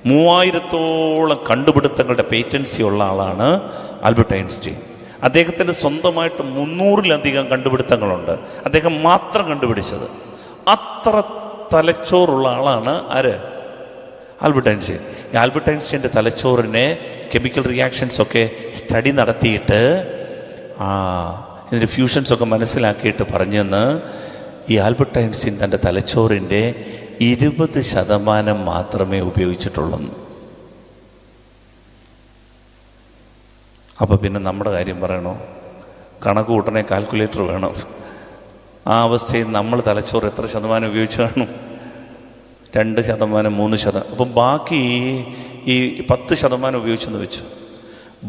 [SPEAKER 2] 3000-ഓളം കണ്ടുപിടുത്തങ്ങളുടെ പേറ്റൻസി ഉള്ള ആളാണ് ആൽബർട്ട് ഐൻസ്റ്റീൻ. അദ്ദേഹത്തിൻ്റെ സ്വന്തമായിട്ട് 300-ലധികം കണ്ടുപിടുത്തങ്ങളുണ്ട്, അദ്ദേഹം മാത്രം കണ്ടുപിടിച്ചത്. അത്ര തലച്ചോറുള്ള ആളാണ് ആര്? Albert Einstein. ഈ ആൽബർട്ട് ഐൻസ്റ്റീൻ്റെ തലച്ചോറിനെ കെമിക്കൽ റിയാക്ഷൻസൊക്കെ സ്റ്റഡി നടത്തിയിട്ട് ഇതിൻ്റെ ഫ്യൂഷൻസൊക്കെ മനസ്സിലാക്കിയിട്ട് പറഞ്ഞെന്ന് ഈ ആൽബർട്ട് ഐൻസ്റ്റീൻ തൻ്റെ തലച്ചോറിൻ്റെ 20% മാത്രമേ ഉപയോഗിച്ചിട്ടുള്ളൂ. അപ്പോൾ പിന്നെ നമ്മുടെ കാര്യം പറയണോ? കണക്ക് കൂട്ടണേ കാൽക്കുലേറ്റർ വേണം. ആ അവസ്ഥയിൽ നമ്മൾ തലച്ചോറ് എത്ര ശതമാനം ഉപയോഗിച്ച് കാണും? 2%, 3%. അപ്പം ബാക്കി ഈ 10% ഉപയോഗിച്ചെന്ന് വെച്ചു.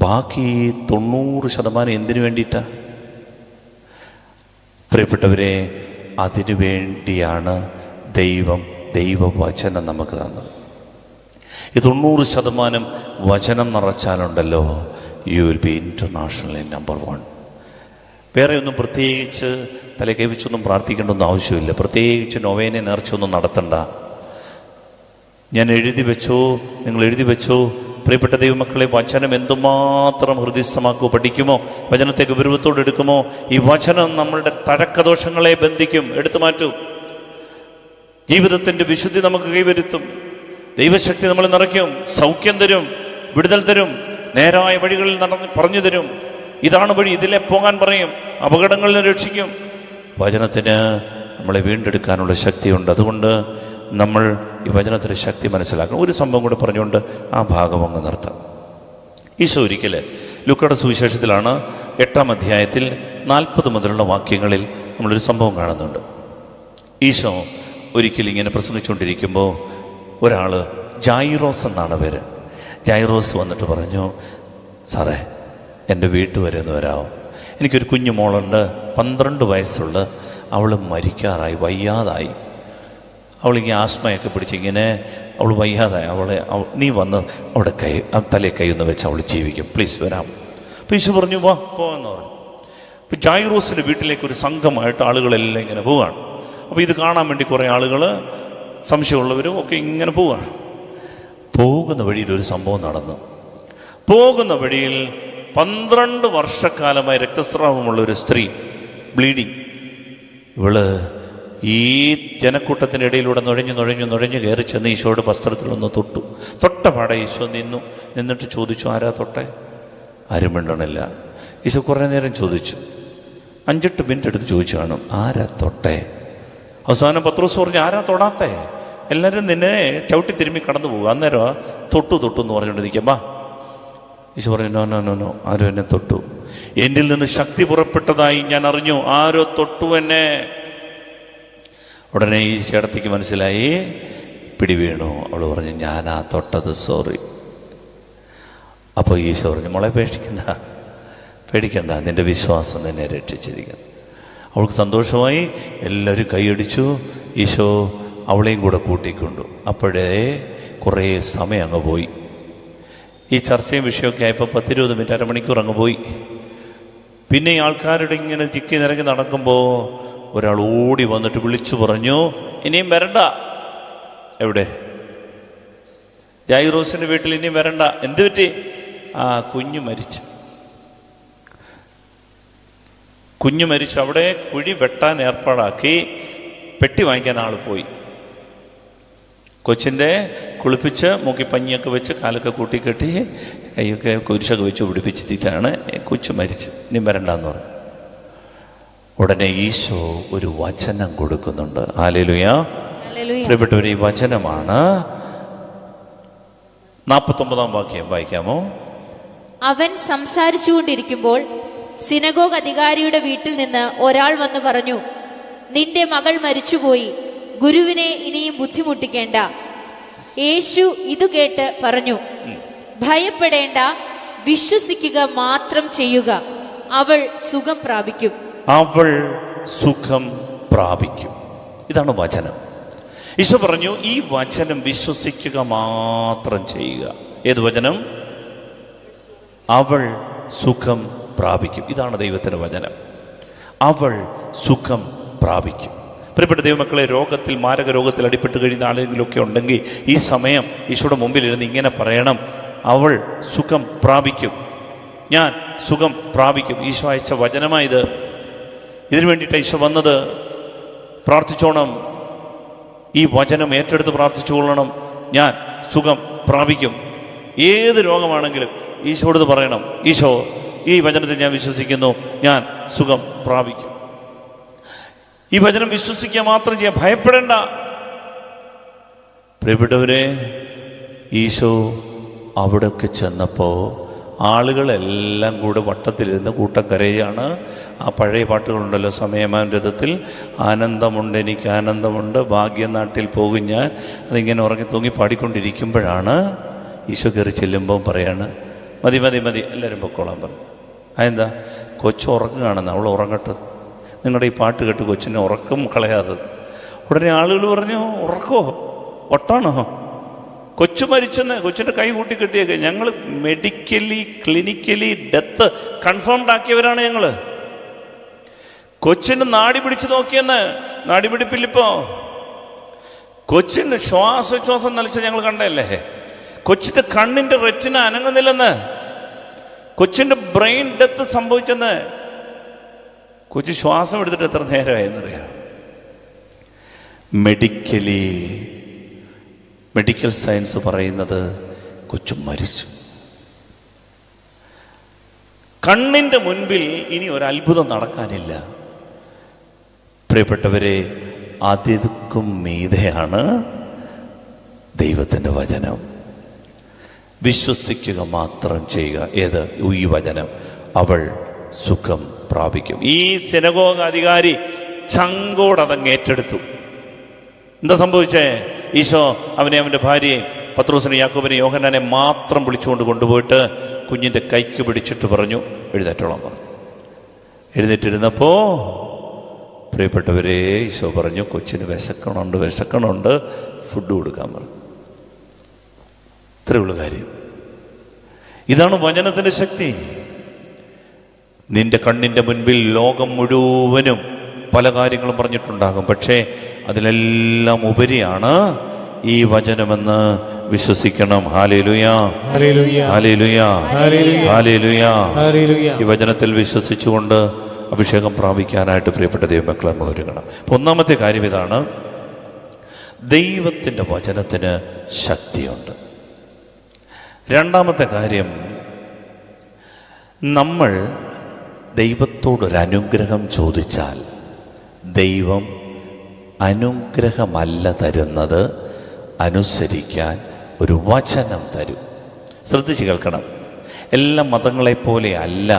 [SPEAKER 2] ബാക്കി 90% എന്തിനു വേണ്ടിയിട്ടാണ്? പ്രിയപ്പെട്ടവരെ, അതിനു വേണ്ടിയാണ് ദൈവവചനം നമുക്ക് തന്നത്. ഈ 90% വചനം നിറച്ചാലുണ്ടല്ലോ, you will be internationally number 1. വേറെ ഒന്നും പ്രത്യേകിച്ച് തല കൈവച്ചൊന്നും പ്രാർത്ഥിക്കേണ്ടൊന്നും ആവശ്യമില്ല. പ്രത്യേകിച്ച് നൊവേനെ നേർച്ചയൊന്നും നടത്തണ്ട. ഞാൻ എഴുതി വെച്ചോ, നിങ്ങൾ എഴുതി വെച്ചോ. പ്രിയപ്പെട്ട ദൈവമക്കളെ, വചനം എന്തുമാത്രം ഹൃദയസ്ഥമാക്കുമോ, പഠിക്കുമോ, വചനത്തെ ഗൗരവത്തോടെ എടുക്കുമോ, ഈ വചനം നമ്മളുടെ തഴക്കദോഷങ്ങളെ ബന്ധിക്കും, എടുത്തു മാറ്റും. ജീവിതത്തിൻ്റെ വിശുദ്ധി നമുക്ക് കൈവരുത്തും. ദൈവശക്തി നമ്മൾ നിറയ്ക്കും, സൗഖ്യം തരും, വിടുതൽ തരും, നേരായ വഴികളിൽ പറഞ്ഞു തരും. ഇതാണ് വഴി, ഇതിലെ പോകാൻ പറയും, അപകടങ്ങളിൽ നിന്ന് രക്ഷിക്കും. വചനത്തിന് നമ്മളെ വീണ്ടെടുക്കാനുള്ള ശക്തിയുണ്ട്. അതുകൊണ്ട് നമ്മൾ ഈ വചനത്തിൻ്റെ ശക്തി മനസ്സിലാക്കണം. ഒരു സംഭവം കൂടെ പറഞ്ഞുകൊണ്ട് ആ ഭാഗം അങ്ങ് നിർത്താം. ഈശോ ഒരിക്കൽ ലൂക്കയുടെ സുവിശേഷത്തിലാണ് 8-ാം അധ്യായത്തിൽ 40 മുതലുള്ള വാക്യങ്ങളിൽ നമ്മളൊരു സംഭവം കാണുന്നുണ്ട്. ഈശോ ഒരിക്കൽ ഇങ്ങനെ പ്രസംഗിച്ചുകൊണ്ടിരിക്കുമ്പോൾ ഒരാൾ, ജായിറോസ് എന്നാണ് പേര്, ജായിറോസ് വന്നിട്ട് പറഞ്ഞു, സാറേ എൻ്റെ വീട്ടിൽ വരെ ഒന്ന് വരാമോ? എനിക്കൊരു കുഞ്ഞു മോളുണ്ട്, 12 വയസ്സുള്ള, അവൾ മരിക്കാറായി, വയ്യാതായി. അവളിങ്ങനെ ആസ്മയൊക്കെ പിടിച്ചിങ്ങനെ അവൾ വയ്യാതായി. നീ വന്ന് അവിടെ തലേ കൈ ഒന്ന് വെച്ച് അവൾ ജീവിക്കും, പ്ലീസ് വരാം. അപ്പോൾ ഈശോ പറഞ്ഞു, വാ പോകാമെന്ന് പറഞ്ഞു. അപ്പോൾ ജായിറോസിൻ്റെ വീട്ടിലേക്ക് ഒരു സംഘമായിട്ട് ആളുകളെല്ലാം ഇങ്ങനെ പോവുകയാണ്. അപ്പോൾ ഇത് കാണാൻ വേണ്ടി കുറേ ആളുകൾ, സംശയമുള്ളവരും ഒക്കെ ഇങ്ങനെ പോവുകയാണ്. പോകുന്ന വഴിയിൽ ഒരു സംഭവം നടന്നു. പോകുന്ന വഴിയിൽ 12 വർഷക്കാലമായി രക്തസ്രാവമുള്ള ഒരു സ്ത്രീ, ബ്ലീഡിങ്, ഇവള് ഈ ജനക്കൂട്ടത്തിൻ്റെ ഇടയിലൂടെ നുഴഞ്ഞു കയറി ചെന്ന് ഈശോയുടെ വസ്ത്രത്തിലൊന്ന് തൊട്ടു. തൊട്ടപാടെ ഈശോ നിന്നിട്ട് ചോദിച്ചു, ആരാ തൊട്ടെ? ആരും മിണ്ടണില്ല. ഈശോ കുറേ നേരം ചോദിച്ചു, 5-8 മിനിറ്റ് എടുത്ത് ചോദിച്ചു കാണും, ആരാ തൊട്ടെ? അവസാനം പത്രോസ് പറഞ്ഞു, ആരാ തൊടാത്തേ? എല്ലാവരും നിന്നെ ചവിട്ടി തിരുമ്മി കടന്നു പോകുക. അന്നേരം തൊട്ടു എന്ന് പറഞ്ഞുകൊണ്ടിരിക്കാം. വാ. ഈശോ പറഞ്ഞു, നോ, ആരോ എന്നെ തൊട്ടു, എന്നിൽ നിന്ന് ശക്തി പുറപ്പെട്ടതായി ഞാൻ അറിഞ്ഞു, ആരോ തൊട്ടു എന്നെ. ഉടനെ ഈ ചേട്ടത്തിക്ക് മനസ്സിലായി, പിടി വീണു. അവൾ പറഞ്ഞു, ഞാനാ തൊട്ടത്, സോറി. അപ്പോൾ ഈശോ പറഞ്ഞു, മോളെ പേടിക്കണ്ട, നിന്റെ വിശ്വാസം നിന്നെ രക്ഷിച്ചിരിക്കുന്നു. അവൾക്ക് സന്തോഷമായി, എല്ലാവരും കൈയടിച്ചു. ഈശോ അവളെയും കൂടെ കൂട്ടിക്കൊണ്ടു. അപ്പോഴേ കുറേ സമയം അങ്ങ് പോയി. ഈ ചർച്ചയും വിഷയമൊക്കെ ആയപ്പോൾ 10-20 മിനിറ്റ്, അരമണിക്കൂർ അങ്ങ് പോയി. പിന്നെ ഈ ആൾക്കാരുടെ ഇങ്ങനെ ചിക്കി നിരങ്ങി നടക്കുമ്പോൾ ഒരാൾ ഓടി വന്നിട്ട് വിളിച്ചു പറഞ്ഞു, ഇനിയും വരണ്ട. എവിടെ? ജായിറോസിൻ്റെ വീട്ടിൽ ഇനിയും വരണ്ട. എന്ത് പറ്റി? കുഞ്ഞു മരിച്ചു. അവിടെ കുഴി വെട്ടാൻ ഏർപ്പാടാക്കി, പെട്ടി വാങ്ങിക്കാൻ ആൾ പോയി. കൊച്ചിൻ്റെ കുളിപ്പിച്ച് മൂക്കി പഞ്ഞിയൊക്കെ വെച്ച് കാലൊക്കെ കൂട്ടിക്കെട്ടി കൈയൊക്കെ കുരിശൊക്കെ വെച്ച് പിടിപ്പിച്ചിട്ടാണ് കൊച്ചു മരിച്ച്. ഇനി വരണ്ടെന്ന് പറഞ്ഞു. ഉടനെ ഈശോ ഒരു വചനം കൊടുക്കുന്നുണ്ട്. ഹല്ലേലൂയ. പ്രിയപ്പെട്ടവർ, ഈ വചനമാണ് 49-ാം വാക്യം വായിക്കാമോ?
[SPEAKER 4] അവൻ സംസാരിച്ചുകൊണ്ടിരിക്കുമ്പോൾ സിനഗോഗ് അധികാരിയുടെ വീട്ടിൽ നിന്ന് ഒരാൾ വന്ന് പറഞ്ഞു, നിന്റെ മകൾ മരിച്ചുപോയി, ഗുരുവിനെ ഇനിയും ബുദ്ധിമുട്ടിക്കേണ്ട. യേശു ഇത് കേട്ട് പറഞ്ഞു, ഭയപ്പെടേണ്ട, വിശ്വസിക്കുക മാത്രം ചെയ്യുക, അവൾ സുഖം പ്രാപിക്കും.
[SPEAKER 2] ഇതാണ് വചനം. ഈശോ പറഞ്ഞു, ഈ വചനം വിശ്വസിക്കുക മാത്രം ചെയ്യുക. ഏത് വചനം? അവൾ സുഖം പ്രാപിക്കും. ഇതാണ് ദൈവത്തിൻ്റെ വചനം. അവൾ സുഖം പ്രാപിക്കും. പ്രിയപ്പെട്ട ദൈവമക്കളെ, രോഗത്തിൽ, മാരക രോഗത്തിൽ അടിപ്പെട്ട് കഴിയുന്ന ആളുകളൊക്കെ ഉണ്ടെങ്കിൽ ഈ സമയം ഈശോയുടെ മുമ്പിലിരുന്ന് ഇങ്ങനെ പറയണം, അവൾ സുഖം പ്രാപിക്കും, ഞാൻ സുഖം പ്രാപിക്കും. ഈശോ അയച്ച വചനമായത്. ഇതിനു വേണ്ടിയിട്ടാണ് ഈശോ വന്നത്. പ്രാർത്ഥിച്ചോണം, ഈ വചനം ഏറ്റെടുത്ത് പ്രാർത്ഥിച്ചു കൊള്ളണം, ഞാൻ സുഖം പ്രാപിക്കും. ഏത് രോഗമാണെങ്കിലും ഈശോയോട് പറയണം, ഈശോ, ഈ വചനത്തിൽ ഞാൻ വിശ്വസിക്കുന്നു, ഞാൻ സുഖം പ്രാപിക്കും. ഈ വചനം വിശ്വസിക്കുക മാത്രം ചെയ്യാം, ഭയപ്പെടേണ്ട. പ്രിയപ്പെട്ടവരെ, ഈശോ അവിടെയൊക്കെ ചെന്നപ്പോൾ ആളുകളെല്ലാം കൂടെ വട്ടത്തിലിരുന്ന് കൂട്ടം കരയാണ്. ആ പഴയ പാട്ടുകളുണ്ടല്ലോ, സമയമാൻ രഥത്തിൽ ആനന്ദമുണ്ട്, എനിക്ക് ആനന്ദമുണ്ട്, ഭാഗ്യനാട്ടിൽ പോകും ഞാൻ. അതിങ്ങനെ ഉറങ്ങി തൂങ്ങി പാടിക്കൊണ്ടിരിക്കുമ്പോഴാണ് ഈശോ കയറി ചെല്ലുമ്പം പറയാണ്, മതി മതി മതി, എല്ലാവരും പൊക്കോളാൻ പറഞ്ഞു. അതെന്താ? കൊച്ചു ഉറങ്ങുകയാണെന്ന്. അവൾ ഉറങ്ങട്ടെ, നിങ്ങളുടെ ഈ പാട്ട് കേട്ട് കൊച്ചിനെ ഉറക്കം കളയാതെ. ഉടനെ ആളുകൾ പറഞ്ഞു, ഉറക്കോ? ഒട്ടാണോ? കൊച്ചു മരിച്ചെന്ന്. കൊച്ചിൻ്റെ കൈ കൂട്ടി കെട്ടിയൊക്കെ. ഞങ്ങൾ മെഡിക്കലി ക്ലിനിക്കലി ഡെത്ത് കൺഫേംഡ് ആക്കിയവരാണ് ഞങ്ങൾ. കൊച്ചിന് നാടി പിടിച്ച് നോക്കിയെന്ന്. നാടിപിടിപ്പില്ലിപ്പോ കൊച്ചിന് ശ്വാസോച്ഛ്വാസം നിലച്ച ഞങ്ങൾ കണ്ടല്ലേ. കൊച്ചിൻ്റെ കണ്ണിൻ്റെ റെറ്റിന അനങ്ങുന്നില്ലെന്ന്. കൊച്ചിൻ്റെ ബ്രെയിൻ ഡെത്ത് സംഭവിച്ചെന്ന്. കൊച്ചു ശ്വാസം എടുത്തിട്ട് എത്ര നേരമായെന്നറിയാം. മെഡിക്കൽ സയൻസ് പറയുന്നത് കൊച്ചു മരിച്ചു. കണ്ണിൻ്റെ മുൻപിൽ ഇനി ഒരു അത്ഭുതം നടക്കാനില്ല. പ്രിയപ്പെട്ടവരെ, അതിർക്കും മീതെയാണ് ദൈവത്തിൻ്റെ വചനം. വിശ്വസിക്കുക മാത്രം ചെയ്യുക. ഏത്? ഈ വചനം. അവൾ സുഖം പ്രാപിക്കും. ഈ സിനഗോഗ് അധികാരി ചങ്കോടതങ്ങ് ഏറ്റെടുത്തു. എന്താ സംഭവിച്ചേ? ഈശോ അവൻ്റെ ഭാര്യയെ, പത്രോസിനെ, യാക്കോബിനെ, യോഹന്നാനെ മാത്രം വിളിച്ചുകൊണ്ട് കൊണ്ടുപോയിട്ട് കുഞ്ഞിൻ്റെ കൈക്ക് പിടിച്ചിട്ട് പറഞ്ഞു, എഴുന്നേറ്റോളാൻ പറഞ്ഞു. എഴുന്നേറ്റിരുന്നപ്പോൾ പ്രിയപ്പെട്ടവരെ, ഈശോ പറഞ്ഞു, കൊച്ചിന് വിശക്കണുണ്ട്, ഫുഡ് കൊടുക്കാൻ പറഞ്ഞു. ഇത്രയുള്ള കാര്യം. ഇതാണ് വചനത്തിൻ്റെ ശക്തി. നിന്റെ കണ്ണിൻ്റെ മുൻപിൽ ലോകം മുഴുവനും പല കാര്യങ്ങളും പറഞ്ഞിട്ടുണ്ടാകും. പക്ഷേ അതിലെല്ലാം ഉപരിയാണ് ഈ വചനമെന്ന് വിശ്വസിക്കണം. ഹല്ലേലൂയാ,
[SPEAKER 3] ഹല്ലേലൂയ,
[SPEAKER 2] ഹല്ലേലൂയാ,
[SPEAKER 3] ഹല്ലേലൂയ,
[SPEAKER 2] ഹല്ലേലൂയ. ഈ വചനത്തിൽ വിശ്വസിച്ചുകൊണ്ട് അഭിഷേകം പ്രാപിക്കാനായിട്ട് പ്രിയപ്പെട്ട ദൈവമക്കളെ നമ്മൾ ഒരുങ്ങണം. ഒന്നാമത്തെ കാര്യം ഇതാണ്, ദൈവത്തിൻ്റെ വചനത്തിന് ശക്തിയുണ്ട്. രണ്ടാമത്തെ കാര്യം, നമ്മൾ ദൈവത്തോടൊരനുഗ്രഹം ചോദിച്ചാൽ ദൈവം അനുഗ്രഹമല്ല തരുന്നത്, അനുസരിക്കാൻ ഒരു വചനം തരും. ശ്രദ്ധിച്ച് കേൾക്കണം. എല്ലാ മതങ്ങളെപ്പോലെ അല്ല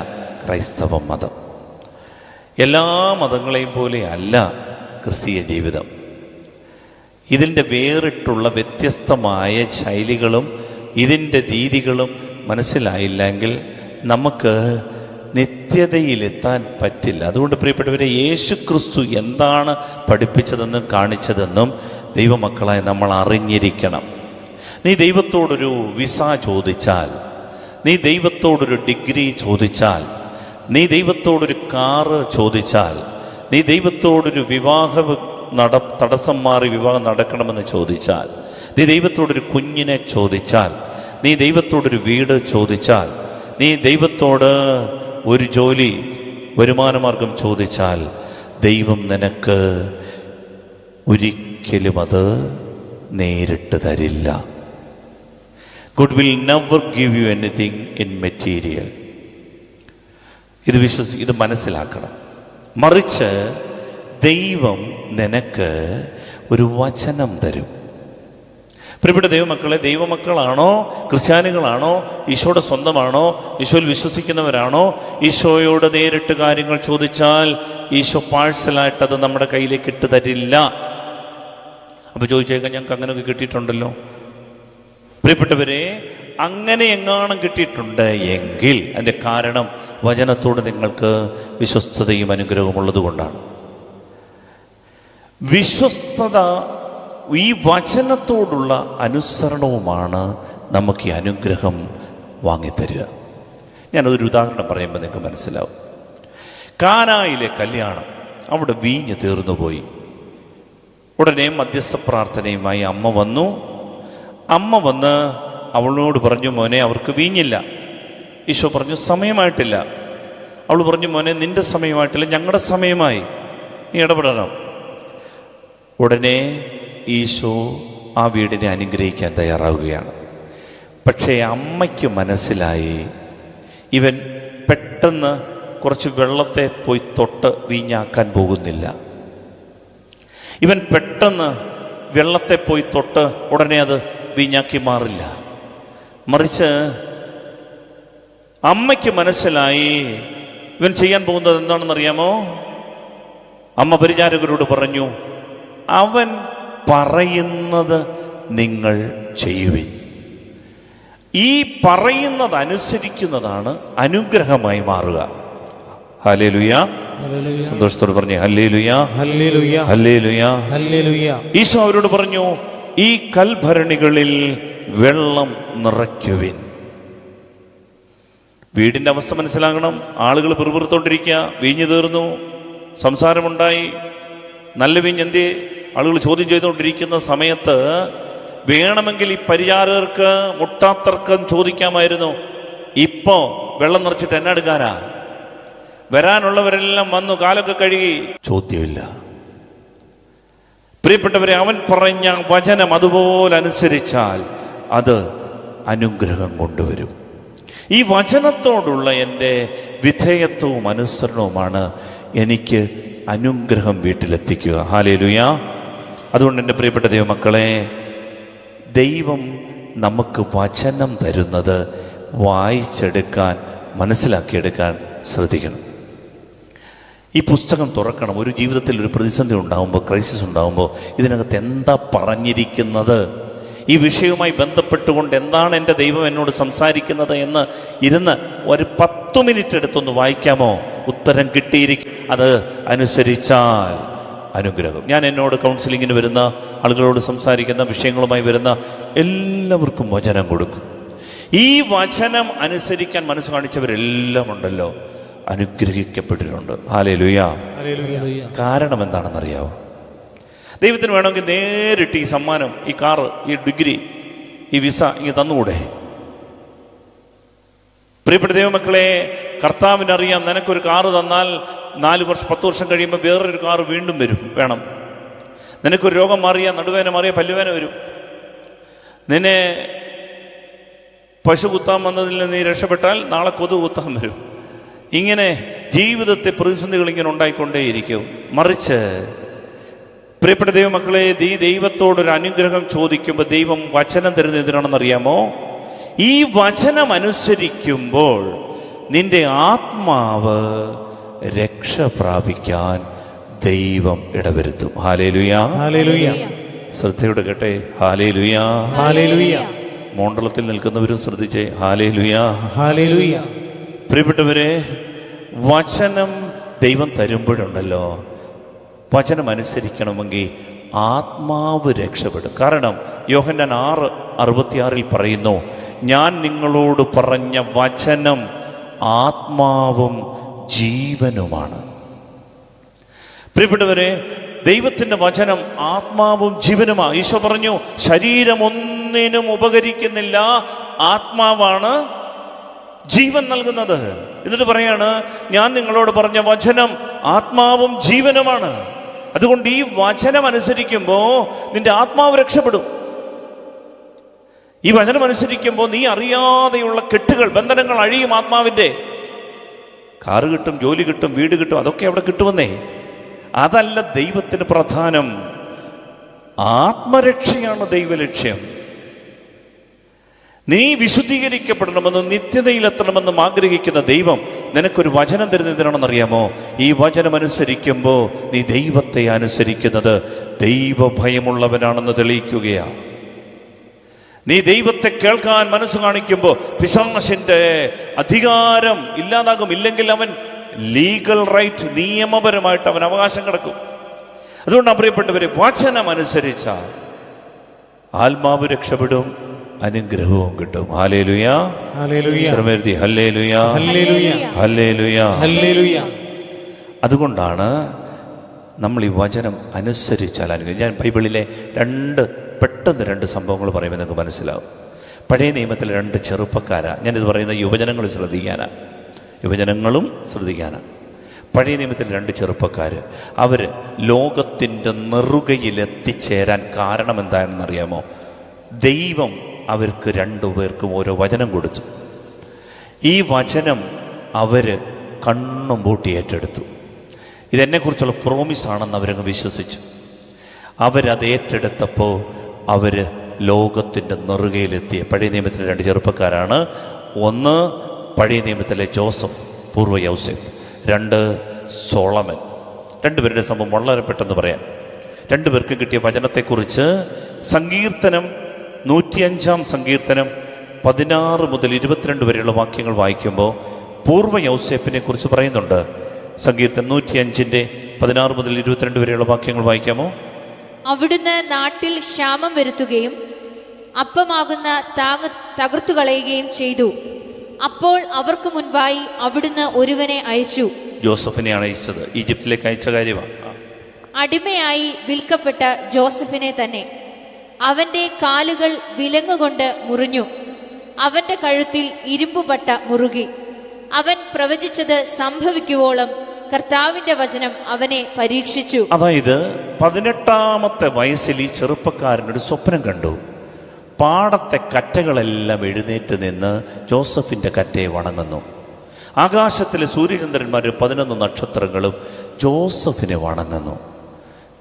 [SPEAKER 2] ക്രൈസ്തവ മതം. എല്ലാ മതങ്ങളെയും പോലെ അല്ല ക്രിസ്തീയ ജീവിതം. ഇതിൻ്റെ വേറിട്ടുള്ള വ്യത്യസ്തമായ ശൈലികളും ഇതിൻ്റെ രീതികളും മനസ്സിലായില്ലെങ്കിൽ നമുക്ക് നിത്യതയിലെത്താൻ പറ്റില്ല. അതുകൊണ്ട് പ്രിയപ്പെട്ടവരെ, യേശു ക്രിസ്തു എന്താണ് പഠിപ്പിച്ചതെന്നും കാണിച്ചതെന്നും ദൈവമക്കളായ നമ്മൾ അറിഞ്ഞിരിക്കണം. നീ ദൈവത്തോടൊരു വിസ ചോദിച്ചാൽ, നീ ദൈവത്തോടൊരു ഡിഗ്രി ചോദിച്ചാൽ, നീ ദൈവത്തോടൊരു കാറ് ചോദിച്ചാൽ, നീ ദൈവത്തോടൊരു തടസ്സം മാറി വിവാഹം നടക്കണമെന്ന് ചോദിച്ചാൽ, നീ ദൈവത്തോടൊരു കുഞ്ഞിനെ ചോദിച്ചാൽ, നീ ദൈവത്തോടൊരു വീട് ചോദിച്ചാൽ, നീ ദൈവത്തോട് ഒരു ജോലി, വരുമാനമാർഗം ചോദിച്ചാൽ, ദൈവം നിനക്ക് ഒരിക്കലും അത് നേരിട്ട് തരില്ല. God will never give you anything in material. ഇത് മനസ്സിലാക്കണം. മറിച്ച് ദൈവം നിനക്ക് ഒരു വചനം തരും. പ്രിയപ്പെട്ട ദൈവമക്കളെ, ദൈവമക്കളാണോ, ക്രിസ്ത്യാനികളാണോ, ഈശോയുടെ സ്വന്തമാണോ, ഈശോയിൽ വിശ്വസിക്കുന്നവരാണോ, ഈശോയോട് നേരിട്ട് കാര്യങ്ങൾ ചോദിച്ചാൽ ഈശോ പാഴ്സലായിട്ട് അത് നമ്മുടെ കയ്യിലേക്ക് ഇട്ട് തരില്ല. അപ്പോൾ ചോദിച്ചേക്കാം, ഞങ്ങൾക്ക് അങ്ങനെയൊക്കെ കിട്ടിയിട്ടുണ്ടല്ലോ. പ്രിയപ്പെട്ടവരെ, അങ്ങനെ എങ്ങാനും കിട്ടിയിട്ടുണ്ട് എങ്കിൽ അതിൻ്റെ കാരണം വചനത്തോട് നിങ്ങൾക്ക് വിശ്വസ്തതയും അനുഗ്രഹവും ഉള്ളത് കൊണ്ടാണ്. വിശ്വസ്തത ഈ വചനത്തോടുള്ള അനുസരണവുമാണ് നമുക്ക് ഈ അനുഗ്രഹം വാങ്ങിത്തരിക. ഞാനതൊരു ഉദാഹരണം പറയുമ്പോൾ നിങ്ങൾക്ക് മനസ്സിലാവും. കാനായിലെ കല്യാണം, അവിടെ വീഞ്ഞ് തീർന്നുപോയി. ഉടനെ മധ്യസ്ഥ പ്രാർത്ഥനയുമായി അമ്മ വന്നു. അമ്മ വന്ന് അവളോട് പറഞ്ഞു, മോനെ അവർക്ക് വീഞ്ഞില്ല. ഈശോ പറഞ്ഞു, സമയമായിട്ടില്ല. അവൾ പറഞ്ഞു, മോനെ നിന്റെ സമയമായിട്ടില്ല, ഞങ്ങളുടെ സമയമായി, നീ ഇടപെടണം. ഉടനെ ഈശോ ആ വീടിനെ അനുഗ്രഹിക്കാൻ തയ്യാറാവുകയാണ്. പക്ഷേ അമ്മയ്ക്ക് മനസ്സിലായി, ഇവൻ പെട്ടെന്ന് കുറച്ച് വെള്ളത്തെ പോയി തൊട്ട് വീഞ്ഞാക്കാൻ പോകുന്നില്ല. ഇവൻ പെട്ടെന്ന് വെള്ളത്തെ പോയി തൊട്ട് ഉടനെ അത് വീഞ്ഞാക്കി മാറില്ല. മറിച്ച് അമ്മയ്ക്ക് മനസ്സിലായി ഇവൻ ചെയ്യാൻ പോകുന്നത് എന്താണെന്നറിയാമോ? അമ്മ പരിചാരകരോട് പറഞ്ഞു, അവൻ പറയുന്നത് നിങ്ങൾ ചെയ്യുവിൻ. ഈ പറയുന്നത് അനുസരിക്കുന്നതാണ് അനുഗ്രഹമായി മാറുക. ഹല്ലേലൂയ. സന്തോഷത്തോട് പറഞ്ഞു ഹല്ലേലൂയ,
[SPEAKER 3] ഹല്ലേലൂയ,
[SPEAKER 2] ഹല്ലേലൂയ,
[SPEAKER 3] ഹല്ലേലൂയ.
[SPEAKER 2] ഈശോ അവരോട് പറഞ്ഞു, ഈ കൽഭരണികളിൽ വെള്ളം നിറയ്ക്കുവിൻ. വീടിന്റെ അവസ്ഥ മനസ്സിലാകണം. ആളുകൾ പിറുപിറുത്തോണ്ടിരിക്കുക, വീഞ്ഞു തീർന്നു, സംസാരമുണ്ടായി, നല്ല വീഞ്ഞ് എന്തേ ആളുകൾ ചോദ്യം ചെയ്തുകൊണ്ടിരിക്കുന്ന സമയത്ത് വേണമെങ്കിൽ ഈ പരിചാരകർക്ക് മുട്ടാത്തർക്കം ചോദിക്കാമായിരുന്നു, ഇപ്പോ വെള്ളം നിറച്ചിട്ട് എന്നെ എടുക്കാനാ? വരാനുള്ളവരെല്ലാം വന്നു, കാലൊക്കെ കഴുകി. ചോദ്യമില്ല. പ്രിയപ്പെട്ടവരെ, അവൻ പറഞ്ഞ വചനം അതുപോലെ അനുസരിച്ചാൽ അത് അനുഗ്രഹം കൊണ്ടുവരും. ഈ വചനത്തോടുള്ള എൻ്റെ വിധേയത്വവും അനുസരണവുമാണ് എനിക്ക് അനുഗ്രഹം വീട്ടിലെത്തിക്കുക. ഹല്ലേലൂയ. അതുകൊണ്ട് എൻ്റെ പ്രിയപ്പെട്ട ദൈവമക്കളെ, ദൈവം നമുക്ക് വചനം തരുന്നത് വായിച്ചെടുക്കാൻ, മനസ്സിലാക്കിയെടുക്കാൻ ശ്രദ്ധിക്കണം. ഈ പുസ്തകം തുറക്കണം. ഒരു ജീവിതത്തിൽ ഒരു പ്രതിസന്ധി ഉണ്ടാകുമ്പോൾ, ക്രൈസിസ് ഉണ്ടാകുമ്പോൾ, ഇതിനകത്ത് എന്താ പറഞ്ഞിരിക്കുന്നത്, ഈ വിഷയവുമായി ബന്ധപ്പെട്ടുകൊണ്ട് എന്താണ് എൻ്റെ ദൈവം എന്നോട് സംസാരിക്കുന്നത് എന്ന് ഇരുന്ന് ഒരു 10 മിനിറ്റ് എടുത്തൊന്ന് വായിക്കാമോ? ഉത്തരം കിട്ടിയിരിക്കും. അത് അനുസരിച്ചാൽ അനുഗ്രഹം. ഞാൻ എന്നോട് കൗൺസിലിങ്ങിന് വരുന്ന ആളുകളോട് സംസാരിക്കുന്ന വിഷയങ്ങളുമായി വരുന്ന എല്ലാവർക്കും വചനം കൊടുക്കും. ഈ വചനം അനുസരിക്കാൻ മനസ്സ് കാണിച്ചവരെല്ലാം ഉണ്ടല്ലോ, അനുഗ്രഹിക്കപ്പെട്ടിട്ടുണ്ട്. ഹല്ലേലൂയ. കാരണം എന്താണെന്നറിയാവോ? ദൈവത്തിന് വേണമെങ്കിൽ നേരിട്ട് ഈ സമ്മാനം, ഈ കാറ്, ഈ ഡിഗ്രി, ഈ വിസ ഇങ്ങ് തന്നുകൂടെ? പ്രിയപ്പെട്ട ദൈവമക്കളെ, കർത്താവിനറിയാം, നിനക്കൊരു കാറ് തന്നാൽ 4 വർഷം 10 വർഷം കഴിയുമ്പോൾ വേറൊരു കാറ് വീണ്ടും വേണം. നിനക്കൊരു രോഗം മാറിയാൽ, നടുവേന മാറിയാൽ പല്ലുവേന വരും. നിന്നെ പശു കുത്താൻ വന്നതിൽ നിന്ന് നീ രക്ഷപ്പെട്ടാൽ നാളെ കൊതു കുത്താൻ വരും. ഇങ്ങനെ ജീവിതത്തെ പ്രതിസന്ധികൾ ഇങ്ങനെ ഉണ്ടായിക്കൊണ്ടേയിരിക്കും. മറിച്ച് പ്രിയപ്പെട്ട ദൈവമക്കളെ, ദൈവത്തോടൊരു അനുഗ്രഹം ചോദിക്കുമ്പോൾ ദൈവം വചനം തരുന്നത് എന്തിനാണെന്നറിയാമോ? ഈ വചനം അനുസരിക്കുമ്പോൾ നിന്റെ ആത്മാവ് രക്ഷ പ്രാപിക്കാൻ ദൈവം ഇടവരുത്തും. Hallelujah,
[SPEAKER 3] hallelujah.
[SPEAKER 2] ശ്രദ്ധയോടെ കേട്ടെ. Hallelujah,
[SPEAKER 3] hallelujah.
[SPEAKER 2] മോണ്ടലത്തിൽ നിൽക്കുന്നവരും ശ്രദ്ധിച്ചേ. ഹല്ലേലൂയ,
[SPEAKER 3] ഹല്ലേലൂയ.
[SPEAKER 2] പ്രിയപ്പെട്ടവരെ, വചനം ദൈവം തരുമ്പോഴുണ്ടല്ലോ, വചനം അനുസരിക്കണമെങ്കിൽ ആത്മാവ് രക്ഷപ്പെടും. കാരണം യോഹന്നാൻ 6:66 പറയുന്നു, ഞാൻ നിങ്ങളോട് പറഞ്ഞ വചനം ആത്മാവും ജീവനുമാണ്. പ്രിയപ്പെട്ടവരെ, ദൈവത്തിൻ്റെ വചനം ആത്മാവും ജീവനുമാണ്. ഈശോ പറഞ്ഞു, ശരീരം ഒന്നിനും ഉപകരിക്കുന്നില്ല, ആത്മാവാണ് ജീവൻ നൽകുന്നത്. എന്നിട്ട് പറയാണ്, ഞാൻ നിങ്ങളോട് പറഞ്ഞ വചനം ആത്മാവും ജീവനുമാണ്. അതുകൊണ്ട് ഈ വചനം അനുസരിക്കുമ്പോൾ നിന്റെ ആത്മാവ് രക്ഷപ്പെടും. ഈ വചനം അനുസരിക്കുമ്പോൾ നീ അറിയാതെയുള്ള കെട്ടുകൾ, ബന്ധനങ്ങൾ അഴിയും. ആത്മാവിൻ്റെ കാറ് കിട്ടും, ജോലി കിട്ടും, വീട് കിട്ടും, അതൊക്കെ അവിടെ കിട്ടുമെന്നേ. അതല്ല ദൈവത്തിന് പ്രധാനം. ആത്മരക്ഷയാണ് ദൈവലക്ഷ്യം. നീ വിശുദ്ധീകരിക്കപ്പെടണമെന്നും നിത്യതയിലെത്തണമെന്നും ആഗ്രഹിക്കുന്ന ദൈവം നിനക്കൊരു വചനം തരുന്നതിനാണെന്നറിയാമോ? ഈ വചനം അനുസരിക്കുമ്പോൾ നീ ദൈവത്തെ അനുസരിക്കുന്നത് ദൈവഭയമുള്ളവനാണെന്ന് തെളിയിക്കുകയാണ്. നീ ദൈവത്തെ കേൾക്കാൻ മനസ്സ് കാണിക്കുമ്പോൾ പിശാചിന്റെ അധികാരം ഇല്ലാതാകും. ഇല്ലെങ്കിൽ അവൻ ലീഗൽ റൈറ്റ്, നിയമപരമായിട്ട് അവൻ അവകാശം കിടക്കും. അതുകൊണ്ടാണ് പ്രിയപ്പെട്ടവരെ, വചനം അനുസരിച്ചാൽ ആത്മാവ് രക്ഷപ്പെടും, അനുഗ്രഹവും കിട്ടും. ഹല്ലേലൂയ,
[SPEAKER 3] ഹല്ലേലൂയ,
[SPEAKER 2] ശ്രമേർത്തി ഹല്ലേലൂയ,
[SPEAKER 3] ഹല്ലേലൂയ,
[SPEAKER 2] ഹല്ലേലൂയ.
[SPEAKER 3] ഹല്ലേലൂയ.
[SPEAKER 2] അതുകൊണ്ടാണ് നമ്മൾ ഈ വചനം അനുസരിച്ചാൽ അനുഗ്രഹം. ഞാൻ ബൈബിളിലെ പെട്ടെന്ന് രണ്ട് സംഭവങ്ങൾ പറയുമ്പോൾ നിങ്ങൾക്ക് മനസ്സിലാവും. പഴയ നിയമത്തിലെ രണ്ട് ചെറുപ്പക്കാരാ. ഞാനിത് പറയുന്ന യുവജനങ്ങൾ ശ്രദ്ധിക്കാനാ. പഴയ നിയമത്തിൽ രണ്ട് ചെറുപ്പക്കാർ, അവർ ലോകത്തിൻ്റെ നെറുകയിലെത്തിച്ചേരാൻ കാരണം എന്താണെന്നറിയാമോ? ദൈവം അവർക്ക് രണ്ടുപേർക്കും ഓരോ വചനം കൊടുത്തു. ഈ വചനം അവർ കണ്ണും പൂട്ടി ഏറ്റെടുത്തു. ഇതെന്നെക്കുറിച്ചുള്ള പ്രോമിസാണെന്ന് അവരങ്ങ് വിശ്വസിച്ചു. അവരത് ഏറ്റെടുത്തപ്പോൾ അവർ ലോകത്തിൻ്റെ നെറുകയിലെത്തിയ പഴയ നിയമത്തിലെ രണ്ട് ചെറുപ്പക്കാരാണ്. ഒന്ന് പഴയ നിയമത്തിലെ ജോസഫ്, പൂർവ്വ യൗസേപ്പ്. രണ്ട് സോളമൻ. രണ്ടുപേരുടെ സംഭവം വളരെ പെട്ടെന്ന് പറയാം. രണ്ടുപേർക്കും കിട്ടിയ വചനത്തെക്കുറിച്ച് സങ്കീർത്തനം 105 സങ്കീർത്തനം 16 മുതൽ 22 വരെയുള്ള വാക്യങ്ങൾ വായിക്കുമ്പോൾ പൂർവ്വ യൗസേപ്പിനെ കുറിച്ച് പറയുന്നുണ്ട്. സങ്കീർത്തനം 105 16 മുതൽ 22 വരെയുള്ള വാക്യങ്ങൾ വായിക്കാമോ?
[SPEAKER 4] അവിടുന്ന് നാട്ടിൽ ക്ഷാമം വരുത്തുകയും അപ്പമാകുന്ന തകർത്തു കളയുകയും ചെയ്തു. അപ്പോൾ അവർക്ക് മുൻപായി അവിടുന്ന് ഒരുവനെ അയച്ചു.
[SPEAKER 2] ജോസഫിനെയാണ് അയച്ചത്. ഈജിപ്തിലേക്ക് അയച്ച കാര്യമാണ്.
[SPEAKER 4] അടിമയായി വിൽക്കപ്പെട്ട ജോസഫിനെ തന്നെ. അവന്റെ കാലുകൾ വിലങ്ങുകൊണ്ട് മുറിഞ്ഞു, അവന്റെ കഴുത്തിൽ ഇരുമ്പുപട്ട മുറുകി. അവൻ പ്രവചിച്ചത് സംഭവിക്കുവോളം കർത്താവിന്റെ വചനം അവനെ പരീക്ഷിച്ചു.
[SPEAKER 2] അതായത് 18-ാമത്തെ വയസ്സിൽ ഈ ചെറുപ്പക്കാരനൊരു സ്വപ്നം കണ്ടു. പാടത്തെ കറ്റകളെല്ലാം എഴുന്നേറ്റ് നിന്ന് ജോസഫിന്റെ കറ്റയെ വണങ്ങുന്നു. ആകാശത്തിലെ സൂര്യചന്ദ്രന്മാരും 11 നക്ഷത്രങ്ങളും ജോസഫിനെ വണങ്ങുന്നു.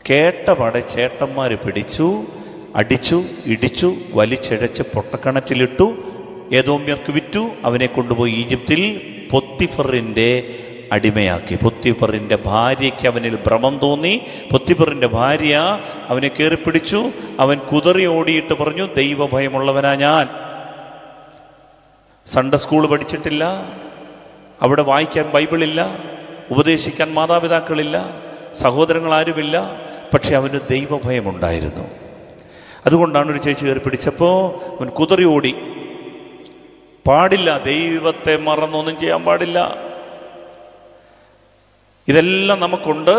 [SPEAKER 2] കേട്ടപാടെ ചേട്ടന്മാർ പിടിച്ചു, അടിച്ചു, ഇടിച്ചു, വലിച്ചിഴച്ച് പൊട്ടക്കണറ്റിലിട്ടു, ഏദോമ്യർക്ക് വിറ്റു. അവനെ കൊണ്ടുപോയി ഈജിപ്തിൽ പൊത്തിഫറിന്റെ അടിമയാക്കി. പൊത്തിഫറിന്റെ ഭാര്യയ്ക്ക് അവനിൽ ഭ്രമം തോന്നി. പൊത്തിഫറിന്റെ ഭാര്യ അവനെ കയറിപ്പിടിച്ചു. അവൻ കുതറി ഓടിയിട്ട് പറഞ്ഞു, ദൈവഭയമുള്ളവനാ ഞാൻ. സൺഡേ സ്കൂൾ പഠിച്ചിട്ടില്ല, അവിടെ വായിക്കാൻ ബൈബിളില്ല, ഉപദേശിക്കാൻ മാതാപിതാക്കളില്ല, സഹോദരങ്ങൾ ആരുമില്ല. പക്ഷെ അവന് ദൈവഭയമുണ്ടായിരുന്നു. അതുകൊണ്ടാണ് ഒരു ചേച്ചി കയറി പിടിച്ചപ്പോൾ അവൻ കുതറി ഓടി. പാടില്ല, ദൈവത്തെ മറന്നൊന്നും ചെയ്യാൻ പാടില്ല. ഇതെല്ലാം നമുക്കുണ്ട്,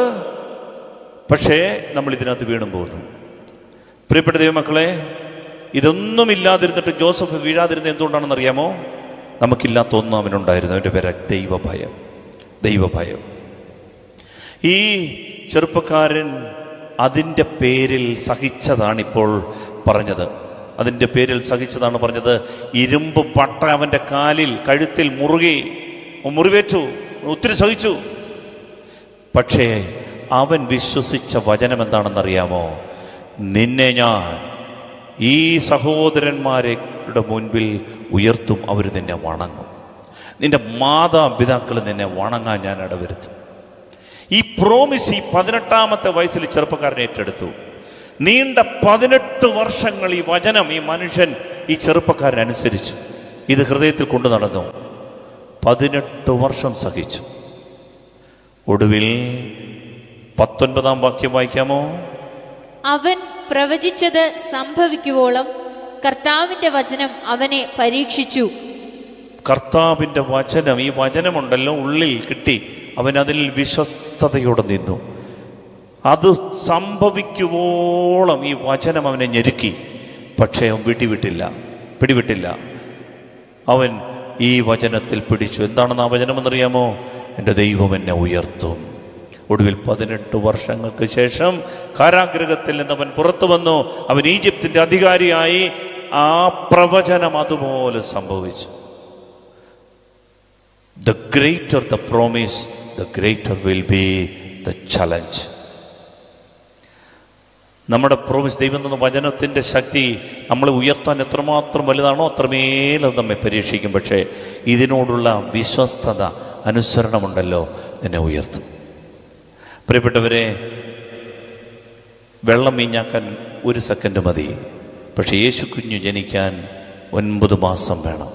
[SPEAKER 2] പക്ഷേ നമ്മൾ ഇതിനകത്ത് വീണും പോകുന്നു. പ്രിയപ്പെട്ട ദൈവമക്കളെ, ഇതൊന്നുമില്ലാതിരുന്നിട്ട് ജോസഫ് വീഴാതിരുന്നത് എന്തുകൊണ്ടാണെന്ന് അറിയാമോ? നമുക്കില്ലാത്ത ഒന്നും അവനുണ്ടായിരുന്നു. അവൻ്റെ പേര് ദൈവഭയം. ഈ ചെറുപ്പക്കാരൻ അതിൻ്റെ പേരിൽ സഹിച്ചതാണിപ്പോൾ പറഞ്ഞത്. അതിൻ്റെ പേരിൽ സഹിച്ചതാണ് പറഞ്ഞത്. ഇരുമ്പ് പട്ട അവൻ്റെ കാലിൽ കഴുത്തിൽ മുറിവേറ്റു, ഒത്തിരി സഹിച്ചു. പക്ഷേ അവൻ വിശ്വസിച്ച വചനം എന്താണെന്നറിയാമോ? നിന്നെ ഞാൻ ഈ സഹോദരന്മാരുടെ മുൻപിൽ ഉയർത്തും, അവർ നിന്നെ വണങ്ങും, നിന്റെ മാതാപിതാക്കൾ നിന്നെ വണങ്ങാൻ ഞാൻ ഇടവരുത്തും. ഈ പ്രോമിസ് ഈ 18-ാമത്തെ വയസ്സിൽ ചെറുപ്പക്കാരൻ ഏറ്റെടുത്തു. നീണ്ട 18 വർഷങ്ങൾ ഈ വചനം ഈ മനുഷ്യൻ ഈ ചെറുപ്പക്കാരൻ അനുസരിച്ചു. ഇത് ഹൃദയത്തിൽ കൊണ്ടു നടന്നു. 18 വർഷം സഹിച്ചു. ഒടുവിൽ 19-ാം വാക്യം വായിക്കാമോ?
[SPEAKER 4] അവൻ പ്രവചിച്ചത് സംഭവിക്കുവോളം കർത്താവിന്റെ വചനം അവനെ പരീക്ഷിച്ചു.
[SPEAKER 2] കർത്താവിന്റെ വചനം, ഈ വചനമുണ്ടല്ലോ ഉള്ളിൽ കിട്ടി. അവൻ അതിൽ വിശ്വസ്തയോടെ നിന്നു. അത് സംഭവിക്കുവോളം ഈ വചനം അവനെ ഞെരുക്കി. പക്ഷേ അവൻ പിടിവിട്ടില്ല. അവൻ ഈ വചനത്തിൽ പിടിച്ചു. എന്താണെന്ന് ആ വചനം എന്നറിയാമോ? എൻ്റെ ദൈവം എന്നെ ഉയർത്തും. ഒടുവിൽ 18 വർഷങ്ങൾക്ക് ശേഷം കാരാഗൃഹത്തിൽ നിന്ന് അവൻ പുറത്തു വന്നു. അവൻ ഈജിപ്തിൻ്റെ അധികാരിയായി. ആ പ്രവചനം അതുപോലെ സംഭവിച്ചു. The greater the promise, the greater will be the challenge. നമ്മുടെ പ്രോമിസ്, ദൈവം എന്ന വചനത്തിൻ്റെ ശക്തി നമ്മളെ ഉയർത്താൻ എത്രമാത്രം വലുതാണോ അത്രമേൽ അത് നമ്മെ പരീക്ഷിക്കും. പക്ഷേ ഇതിനോടുള്ള വിശ്വസ്തത, അനുസരണമുണ്ടല്ലോ, നിന്നെ ഉയർത്തും. പ്രിയപ്പെട്ടവരെ, വെള്ളം വീഞ്ഞാക്കാൻ 1 സെക്കൻഡ് മതി. പക്ഷേ യേശു കുഞ്ഞു ജനിക്കാൻ 9 മാസം വേണം.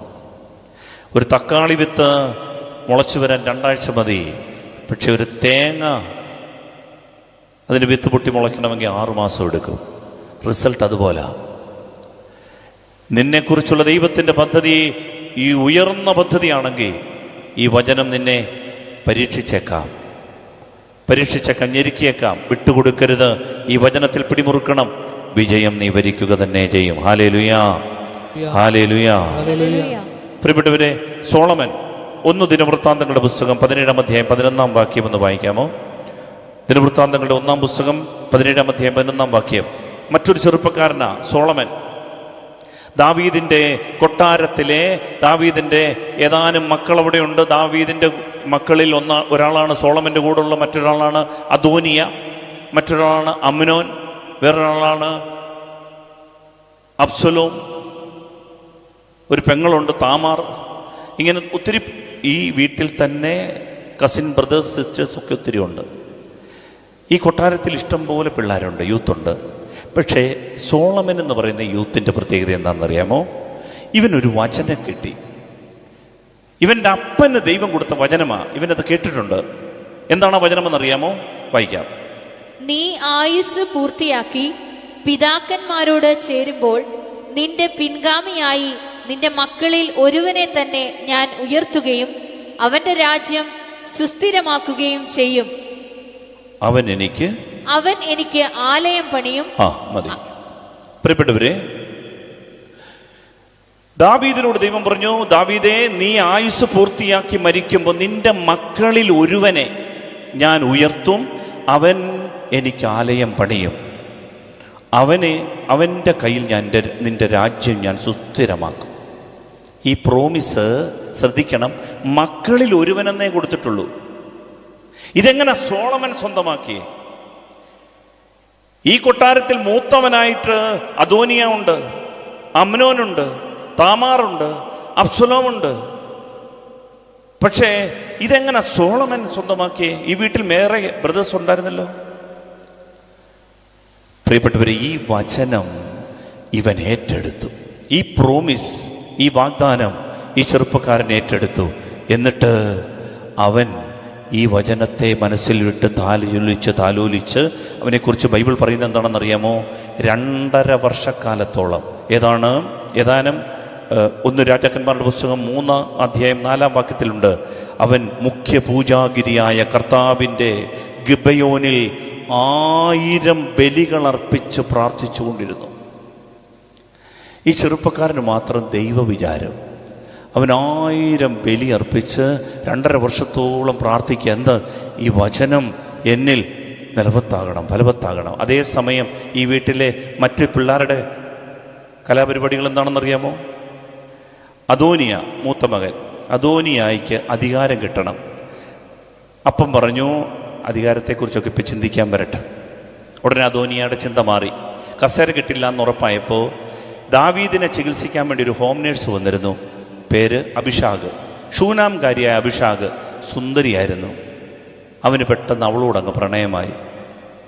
[SPEAKER 2] ഒരു തക്കാളി വിത്ത് മുളച്ചു വരാൻ 2 ആഴ്ച മതി. പക്ഷെ ഒരു തേങ്ങ അതിന് വിത്ത് പൊട്ടി മുളയ്ക്കണമെങ്കിൽ 6 മാസം എടുക്കും. റിസൾട്ട് അതുപോലെ. നിന്നെക്കുറിച്ചുള്ള ദൈവത്തിൻ്റെ പദ്ധതി ഈ ഉയർന്ന പദ്ധതിയാണെങ്കിൽ ഈ വചനം നിന്നെ പരീക്ഷിച്ചേക്കാം, ഞെരുക്കിയേക്കാം. വിട്ടുകൊടുക്കരുത്. ഈ വചനത്തിൽ പിടിമുറുക്കണം. വിജയം നീ വരിക്കുക തന്നെ ചെയ്യും. ഹല്ലേലൂയാ, ഹല്ലേലൂയാ. പ്രിയപ്പെട്ടവരെ, സോളമൻ 1 ദിനവൃത്താന്തങ്ങളുടെ പുസ്തകം 17-ാം അധ്യായം 11-ാം വാക്യം ഒന്ന് വായിക്കാമോ? ദിനവൃത്താന്തങ്ങളുടെ 1-ാം പുസ്തകം 17-ാം അധ്യായം 11-ാം വാക്യം. മറ്റൊരു ചെറുപ്പക്കാരനാ സോളമൻ. ദാവീദിന്റെ കൊട്ടാരത്തിലെ ദാവീദിന്റെ ഏതാനും മക്കൾ അവിടെയുണ്ട്. ദാവീദിന്റെ മക്കളിൽ ഒരാളാണ് സോളമന്റെ കൂടെയുള്ള മറ്റൊരാളാണ് അദോനിയ, മറ്റൊരാളാണ് അമ്നോൻ, വേറൊരാളാണ് അബ്സലോം, ഒരു പെങ്ങളുണ്ട് താമാർ. ഇങ്ങനെ ഒത്തിരി ഈ വീട്ടിൽ തന്നെ കസിൻ ബ്രദേഴ്സ് സിസ്റ്റേഴ്സ് ഒക്കെ ഒത്തിരി ഉണ്ട്. ഈ കൊട്ടാരത്തിൽ ഇഷ്ടം പോലെ പിള്ളേരുണ്ട്, യൂത്തുണ്ട്. പക്ഷേ സോളമൻ എന്ന് പറയുന്ന യൂത്തിൻ്റെ പ്രത്യേകത എന്താണെന്നറിയാമോ? ഇവനൊരു വചനം കിട്ടി. ഇവൻ്റെ അപ്പന് ദൈവം കൊടുത്ത വചനമാണ്. ഇവനത് കേട്ടിട്ടുണ്ട്. എന്താണ് വചനമെന്നറിയാമോ? വായിക്കാം.
[SPEAKER 4] നീ ആയുസ് പൂർത്തിയാക്കി പിതാക്കന്മാരോട് ചേരുമ്പോൾ നിന്റെ പിൻഗാമിയായി നിന്റെ മക്കളിൽ ഒരുവനെ തന്നെ ഞാൻ ഉയർത്തുകയും അവന്റെ രാജ്യം സുസ്ഥിരമാക്കുകയും ചെയ്യും.
[SPEAKER 2] അവൻ എനിക്ക്
[SPEAKER 4] ആലയം പണിയും.
[SPEAKER 2] മതി. പ്രിയപ്പെട്ടവരെ, ദാവീദിനോട് ദൈവം പറഞ്ഞു, ദാവീദേ, നീ ആയുസ് പൂർത്തിയാക്കി മരിക്കുമ്പോൾ നിന്റെ മക്കളിൽ ഒരുവനെ ഞാൻ ഉയർത്തും, അവൻ എനിക്ക് ആലയം പണിയും, അവൻ്റെ കയ്യിൽ നിന്റെ രാജ്യം ഞാൻ സുസ്ഥിരമാക്കും. ഈ പ്രോമിസ് ശ്രദ്ധിക്കണം. മക്കളിൽ ഒരുവനെന്നേ കൊടുത്തിട്ടുള്ളൂ. ഇതെങ്ങനെ സോളമൻ സ്വന്തമാക്കി? ഈ കൊട്ടാരത്തിൽ മൂത്തവനായിട്ട് അദോനിയ ഉണ്ട്, അമ്നോനുണ്ട്, താമാറുണ്ട്, അബ്സലോമുണ്ട്. പക്ഷേ ഇതെങ്ങനെ സോളമൻ സ്വന്തമാക്കി? ഈ വീട്ടിൽ വേറെ ബ്രദേഴ്സ് ഉണ്ടായിരുന്നല്ലോ. പ്രിയപ്പെട്ടവരെ, ഈ വചനം ഇവൻ ഏറ്റെടുത്തു. ഈ പ്രോമിസ്, ഈ വാഗ്ദാനം ഈ ചെറുപ്പക്കാരൻ ഏറ്റെടുത്തു. എന്നിട്ട് അവൻ ഈ വചനത്തെ മനസ്സിൽ വിട്ട് താലോലിച്ച് അവനെക്കുറിച്ച് ബൈബിൾ പറയുന്നത് എന്താണെന്നറിയാമോ? 2.5 വർഷക്കാലത്തോളം ഏതാനും 1 രാജാക്കന്മാരുടെ പുസ്തകം 3 അധ്യായം 4-ാം വാക്യത്തിലുണ്ട്, അവൻ മുഖ്യ പൂജാഗിരിയായ കർത്താവിൻ്റെ ഗിബയോനിൽ 1000 ബലികൾ അർപ്പിച്ച് പ്രാർത്ഥിച്ചുകൊണ്ടിരുന്നു. ഈ ചെറുപ്പക്കാരന് മാത്രം ദൈവവിചാരം. അവൻ 1000 ബലി അർപ്പിച്ച് 2.5 വർഷത്തോളം പ്രാർത്ഥിക്കുക. എന്ത്? ഈ വചനം എന്നിൽ ഫലവത്താകണം. അതേസമയം ഈ വീട്ടിലെ മറ്റ് പിള്ളേരുടെ കലാപരിപാടികൾ എന്താണെന്നറിയാമോ? അദോനിയ, മൂത്ത മകൻ അദോനിയായിക്ക് അധികാരം കിട്ടണം. അപ്പം പറഞ്ഞു, അധികാരത്തെക്കുറിച്ചൊക്കെ ഇപ്പം ചിന്തിക്കാൻ വരട്ടെ. ഉടനെ അദോനിയയുടെ ചിന്ത മാറി. കസേര കിട്ടില്ല എന്ന് ഉറപ്പായപ്പോൾ ദാവീദിനെ ചികിത്സിക്കാൻ വേണ്ടി ഒരു ഹോം നേഴ്സ് വന്നിരുന്നു. പേര് അഭിഷാഗ്. ഷൂനാംകാരിയായ അഭിഷാഗ് സുന്ദരിയായിരുന്നു. അവന് പെട്ടെന്ന് അവളോട് അങ്ങ് പ്രണയമായി.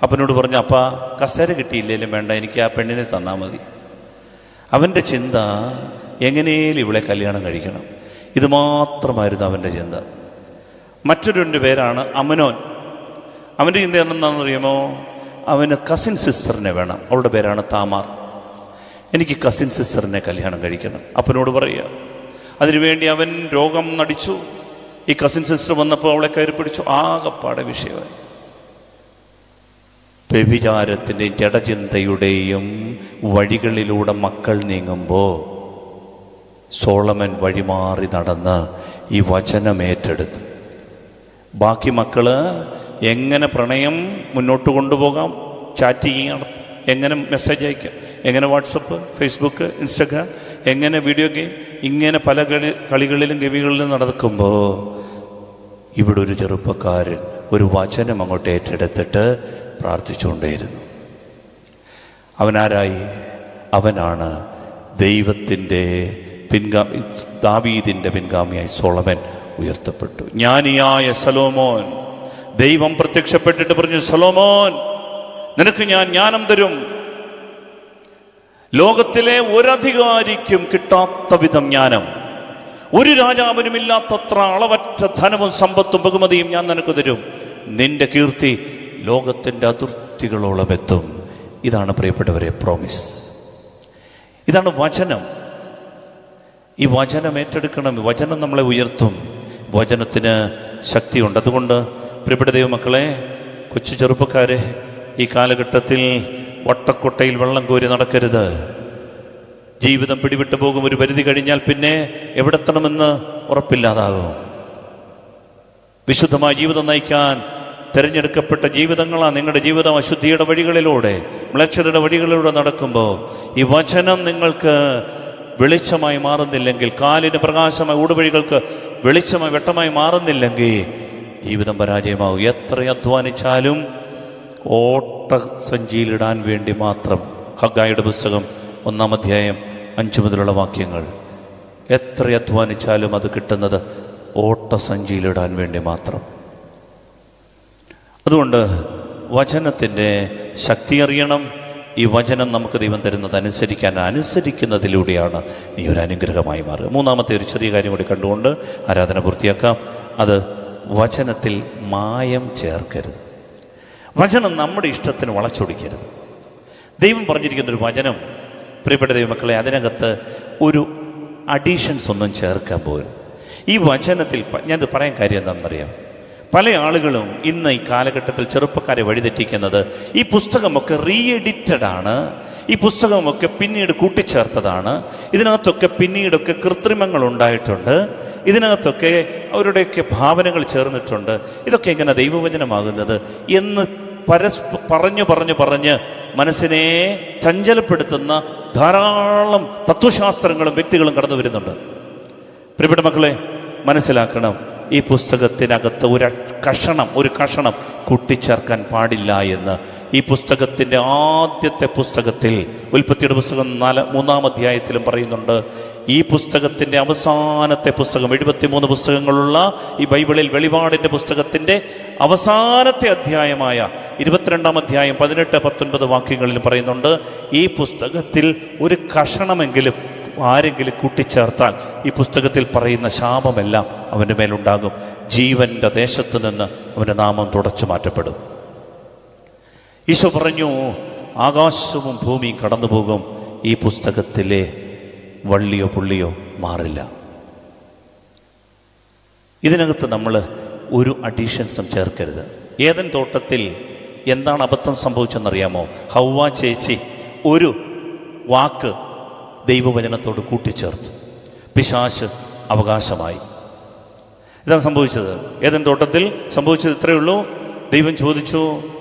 [SPEAKER 2] അപ്പനോട് പറഞ്ഞു, അപ്പാ കസേര കിട്ടിയില്ലേലും വേണ്ട, എനിക്ക് ആ പെണ്ണിനെ തന്നാൽ മതി. അവൻ്റെ ചിന്ത എങ്ങനെയും ഇവളെ കല്യാണം കഴിക്കണം. ഇത് മാത്രമായിരുന്നു അവൻ്റെ ചിന്ത. മറ്റൊരു പേരാണ് അമ്നോൻ. അവൻ്റെ ചിന്ത എന്താണെന്നറിയാമോ? അവന് കസിൻ സിസ്റ്ററിനെ വേണം. അവളുടെ പേരാണ് താമാർ. എനിക്ക് കസിൻ സിസ്റ്ററിനെ കല്യാണം കഴിക്കണം. അപ്പനോട് പറയുക. അതിനുവേണ്ടി അവൻ രോഗം നടിച്ചു. ഈ കസിൻ സിസ്റ്റർ വന്നപ്പോൾ അവളെ കയറി പിടിച്ചു. ആകപ്പാടെ വിഷയമായി. വ്യഭിചാരത്തിൻ്റെയും ജഡചിന്തയുടെയും വഴികളിലൂടെ മക്കൾ നീങ്ങുമ്പോൾ സോളമൻ വഴിമാറി നടന്ന് ഈ വചനം ഏറ്റെടുത്തു. ബാക്കി മക്കള് എങ്ങനെ പ്രണയം മുന്നോട്ട് കൊണ്ടുപോകാം, ചാറ്റ് ചെയ്യാം, എങ്ങനെ മെസ്സേജ് അയക്കാം, എങ്ങനെ വാട്സപ്പ്, ഫേസ്ബുക്ക്, ഇൻസ്റ്റഗ്രാം, എങ്ങനെ വീഡിയോ ഗെയിം, ഇങ്ങനെ പല കളികളിലും ഗെയിമുകളിലും നടക്കുമ്പോൾ ഇവിടെ ഒരു ചെറുപ്പക്കാരൻ ഒരു വചനം അങ്ങോട്ട് ഏറ്റെടുത്തിട്ട് പ്രാർത്ഥിച്ചുകൊണ്ടേയിരുന്നു. അവനാരായി? അവനാണ് ദൈവത്തിൻ്റെ ദാവീദിൻ്റെ പിൻഗാമിയായി സോളമൻ ഉയർത്തപ്പെട്ടു. ജ്ഞാനിയായ സലോമോൻ. ദൈവം പ്രത്യക്ഷപ്പെട്ടിട്ട് പറഞ്ഞു, സലോമോൻ, നിനക്ക് ഞാൻ ജ്ഞാനം തരും. ലോകത്തിലെ ഒരധികാരിക്കും കിട്ടാത്ത വിധം ജ്ഞാനം, ഒരു രാജാവിനും ഇല്ലാത്തത്ര അളവറ്റ ധനവും സമ്പത്തും ബഹുമതിയും ഞാൻ നിനക്ക് തരും. നിന്റെ കീർത്തി ലോകത്തിൻ്റെ അതിർത്തികളോളം എത്തും. ഇതാണ് പ്രിയപ്പെട്ടവരെ പ്രോമിസ്. ഇതാണ് വചനം. ഈ വചനം ഏറ്റെടുക്കണം. വചനം നമ്മളെ ഉയർത്തും. വചനത്തിന് ശക്തിയുണ്ട്. അതുകൊണ്ട് പ്രിയപ്പെട്ട ദൈവമക്കളെ, കൊച്ചു ചെറുപ്പക്കാരെ, ഈ കാലഘട്ടത്തിൽ വട്ടക്കൊട്ടയിൽ വെള്ളം കോരി നടക്കരുത്. ജീവിതം പിടിവിട്ടു പോകും. ഒരു പരിധി കഴിഞ്ഞാൽ പിന്നെ എവിടെത്തണമെന്ന് ഉറപ്പില്ലാതാകും. വിശുദ്ധമായ ജീവിതം നയിക്കാൻ തിരഞ്ഞെടുക്കപ്പെട്ട ജീവിതങ്ങളാണ് നിങ്ങളുടെ ജീവിതം. അശുദ്ധിയുടെ വഴികളിലൂടെ, മ്ലേച്ഛതയുടെ വഴികളിലൂടെ നടക്കുമ്പോൾ ഈ വചനം നിങ്ങൾക്ക് വെളിച്ചമായി മാറുന്നില്ലെങ്കിൽ, കാലിന് പ്രകാശമായി, ഊടുവഴികൾക്ക് വെളിച്ചമായി വെട്ടമായി മാറുന്നില്ലെങ്കിൽ ജീവിതം പരാജയമാകും. എത്ര അധ്വാനിച്ചാലും ഓട്ട സഞ്ചിയിലിടാൻ വേണ്ടി മാത്രം. ഹഗ്ഗായിയുടെ പുസ്തകം 1-ാം അധ്യായം 5 മുതലുള്ള വാക്യങ്ങൾ. എത്ര അധ്വാനിച്ചാലും അത് കിട്ടുന്നത് ഓട്ട സഞ്ചിയിലിടാൻ വേണ്ടി മാത്രം. അതുകൊണ്ട് വചനത്തിൻ്റെ ശക്തി അറിയണം. ഈ വചനം നമുക്ക് ദൈവം തരുന്നത് അനുസരിക്കുന്നതിലൂടെയാണ് നീ ഒരു അനുഗ്രഹമായി മാറുക. മൂന്നാമത്തെ ഒരു ചെറിയ കാര്യം കൂടി കണ്ടുകൊണ്ട് ആരാധന പൂർത്തിയാക്കാം. അത് വചനത്തിൽ മായം ചേർക്കരുത്. വചനം നമ്മുടെ ഇഷ്ടത്തിന് വളച്ചൊടിക്കരുത്. ദൈവം പറഞ്ഞിരിക്കുന്നൊരു വചനം, പ്രിയപ്പെട്ട ദൈവമക്കളെ, അതിനകത്ത് ഒരു അഡീഷൻസ് ഒന്നും ചേർക്കാൻ പോലും. ഈ വചനത്തിൽ ഞാനത് പറയാൻ കാര്യം എന്താണെന്നറിയാം. പല ആളുകളും ഇന്ന് ഈ കാലഘട്ടത്തിൽ ചെറുപ്പക്കാരെ വഴിതെറ്റിക്കുന്നത് ഈ പുസ്തകമൊക്കെ റീഎഡിറ്റഡ് ആണ്, ഈ പുസ്തകമൊക്കെ പിന്നീട് കൂട്ടിച്ചേർത്തതാണ്, ഇതിനകത്തൊക്കെ പിന്നീടൊക്കെ കൃത്രിമങ്ങൾ ഉണ്ടായിട്ടുണ്ട്, ഇതിനകത്തൊക്കെ അവരുടെയൊക്കെ ഭാവനകൾ ചേർന്നിട്ടുണ്ട്, ഇതൊക്കെ എങ്ങനെ ദൈവവചനമാകുന്നത് എന്ന് പറഞ്ഞ് മനസ്സിനെ ചഞ്ചലപ്പെടുത്തുന്ന ധാരാളം തത്വശാസ്ത്രങ്ങളും വ്യക്തികളും കടന്നു വരുന്നുണ്ട്. പ്രിയപ്പെട്ട മക്കളെ, മനസ്സിലാക്കണം, ഈ പുസ്തകത്തിനകത്ത് ഒരു കഷണം കൂട്ടിച്ചേർക്കാൻ പാടില്ല എന്ന്. ഈ പുസ്തകത്തിൻ്റെ ആദ്യത്തെ പുസ്തകത്തിൽ, ഉൽപ്പത്തിയുടെ പുസ്തകം 3-ാം അധ്യായത്തിലും പറയുന്നുണ്ട്. ഈ പുസ്തകത്തിൻ്റെ അവസാനത്തെ പുസ്തകം, 73 പുസ്തകങ്ങളുള്ള ഈ ബൈബിളിൽ വെളിപാടിൻ്റെ പുസ്തകത്തിൻ്റെ അവസാനത്തെ അധ്യായമായ 22-ാം അധ്യായം 18-19 വാക്യങ്ങളിൽ പറയുന്നുണ്ട്, ഈ പുസ്തകത്തിൽ ഒരു കഷണമെങ്കിലും ആരെങ്കിലും കൂട്ടിച്ചേർത്താൽ ഈ പുസ്തകത്തിൽ പറയുന്ന ശാപമെല്ലാം അവൻ്റെ മേലുണ്ടാകും. ജീവൻ്റെ ദേശത്ത് നിന്ന് അവൻ്റെ നാമം തുടച്ചു മാറ്റപ്പെടും. ഈശോ പറഞ്ഞു, ആകാശവും ഭൂമിയും കടന്നു പോകും, ഈ പുസ്തകത്തിലെ വള്ളിയോ പുള്ളിയോ മാറില്ല. ഇതിനകത്ത് നമ്മൾ ഒരു അഡീഷൻസും ചേർക്കരുത്. ഏദൻ തോട്ടത്തിൽ എന്താണ് അബദ്ധം സംഭവിച്ചെന്നറിയാമോ? ഹൗവ ചേച്ചി ഒരു വാക്ക് ദൈവവചനത്തോട് കൂട്ടിച്ചേർത്ത് പിശാച് അവകാശമായി. ഇതാണ് സംഭവിച്ചത്. ഏദൻ തോട്ടത്തിൽ സംഭവിച്ചത് ഇത്രയേ ഉള്ളൂ.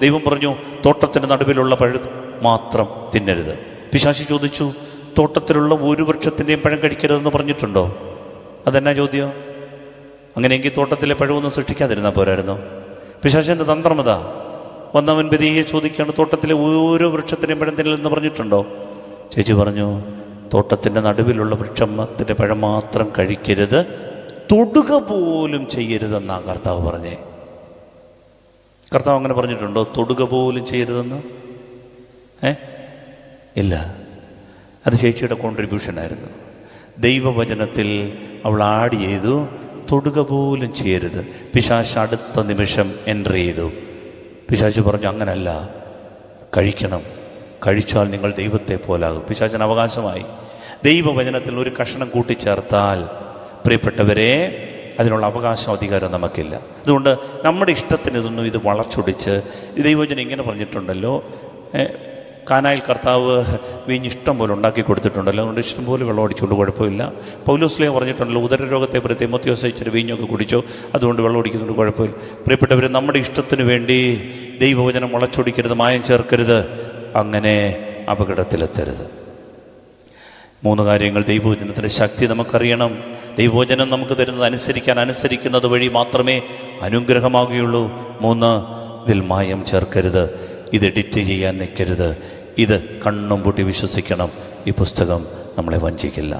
[SPEAKER 2] ദൈവം പറഞ്ഞു, തോട്ടത്തിൻ്റെ നടുവിലുള്ള പഴം മാത്രം തിന്നരുത്. പിശാച് ചോദിച്ചു, തോട്ടത്തിലുള്ള ഒരു വൃക്ഷത്തിൻ്റെയും പഴം കഴിക്കരുതെന്ന് പറഞ്ഞിട്ടുണ്ടോ? അതെന്നാ ചോദ്യം? അങ്ങനെയെങ്കിൽ തോട്ടത്തിലെ പഴമൊന്നും സൃഷ്ടിക്കാതിരുന്നാൽ പോരായിരുന്നോ? പിശാചിൻ്റെ തന്ത്രമതാ. വന്നവൻ ബദിയെ ചോദിക്കുകയാണ്, തോട്ടത്തിലെ ഓരോ വൃക്ഷത്തിൻ്റെയും പഴം തിന്നലെന്ന് പറഞ്ഞിട്ടുണ്ടോ? ചേച്ചി പറഞ്ഞു, തോട്ടത്തിൻ്റെ നടുവിലുള്ള വൃക്ഷത്തിൻ്റെ പഴം മാത്രം കഴിക്കരുത്, തൊടുക പോലും ചെയ്യരുതെന്നാ കർത്താവ് പറഞ്ഞേ. കർത്താവ് അങ്ങനെ പറഞ്ഞിട്ടുണ്ടോ? തൊടുക പോലും ചെയ്യരുതെന്ന്? ഇല്ല. അത് ചേച്ചിയുടെ കോൺട്രിബ്യൂഷനായിരുന്നു. ദൈവവചനത്തിൽ അവൾ ആഡ് ചെയ്തു, തൊടുക പോലും ചെയ്യരുത്. പിശാച് അടുത്ത നിമിഷം എൻ്റർ ചെയ്തു. പിശാച് പറഞ്ഞു, അങ്ങനല്ല, കഴിക്കണം, കഴിച്ചാൽ നിങ്ങൾ ദൈവത്തെ പോലാകും. പിശാചിന് അവകാശമായി. ദൈവവചനത്തിൽ ഒരു കഷണം കൂട്ടിച്ചേർത്താൽ, പ്രിയപ്പെട്ടവരെ, അതിനുള്ള അവകാശം അധികാരം നമുക്കില്ല. അതുകൊണ്ട് നമ്മുടെ ഇഷ്ടത്തിന് ഇതൊന്നും ഇത് വളച്ചൊടിച്ച്, ദൈവവചനം ഇങ്ങനെ പറഞ്ഞിട്ടുണ്ടല്ലോ, കാനായിൽ കർത്താവ് വീഞ്ഞ് ഇഷ്ടം പോലെ ഉണ്ടാക്കി കൊടുത്തിട്ടുണ്ടല്ലോ, അതുകൊണ്ട് ഇഷ്ടം പോലെ വെള്ളം അടിച്ചുകൊണ്ട് കുഴപ്പമില്ല. പൗലോസ്ലേഖ പറഞ്ഞിട്ടുണ്ടല്ലോ, ഉദരരോഗത്തെ പ്രതി തിമോത്തിയോസ് അയച്ചിട്ട് വീഞ്ഞൊക്കെ കുടിച്ചോ, അതുകൊണ്ട് വെള്ളം അടിക്കുന്നുണ്ട് കുഴപ്പമില്ല. പ്രിയപ്പെട്ടവർ, നമ്മുടെ ഇഷ്ടത്തിന് വേണ്ടി ദൈവവചനം വളച്ചൊടിക്കരുത്, മായം ചേർക്കരുത്, അങ്ങനെ അപകടത്തിലെത്തരുത്. 3 കാര്യങ്ങൾ. ദൈവവചനത്തിൻ്റെ ശക്തി നമുക്കറിയണം. ദൈവവചനം നമുക്ക് തരുന്നത് അനുസരിക്കുന്നത് വഴി മാത്രമേ അനുഗ്രഹമാകുകയുള്ളൂ. 3, ഇതിൽ മായം ചേർക്കരുത്, ഇത് എഡിറ്റ് ചെയ്യാൻ നിൽക്കരുത്, ഇത് കണ്ണും പൂട്ടി വിശ്വസിക്കണം. ഈ പുസ്തകം നമ്മളെ വഞ്ചിക്കില്ല.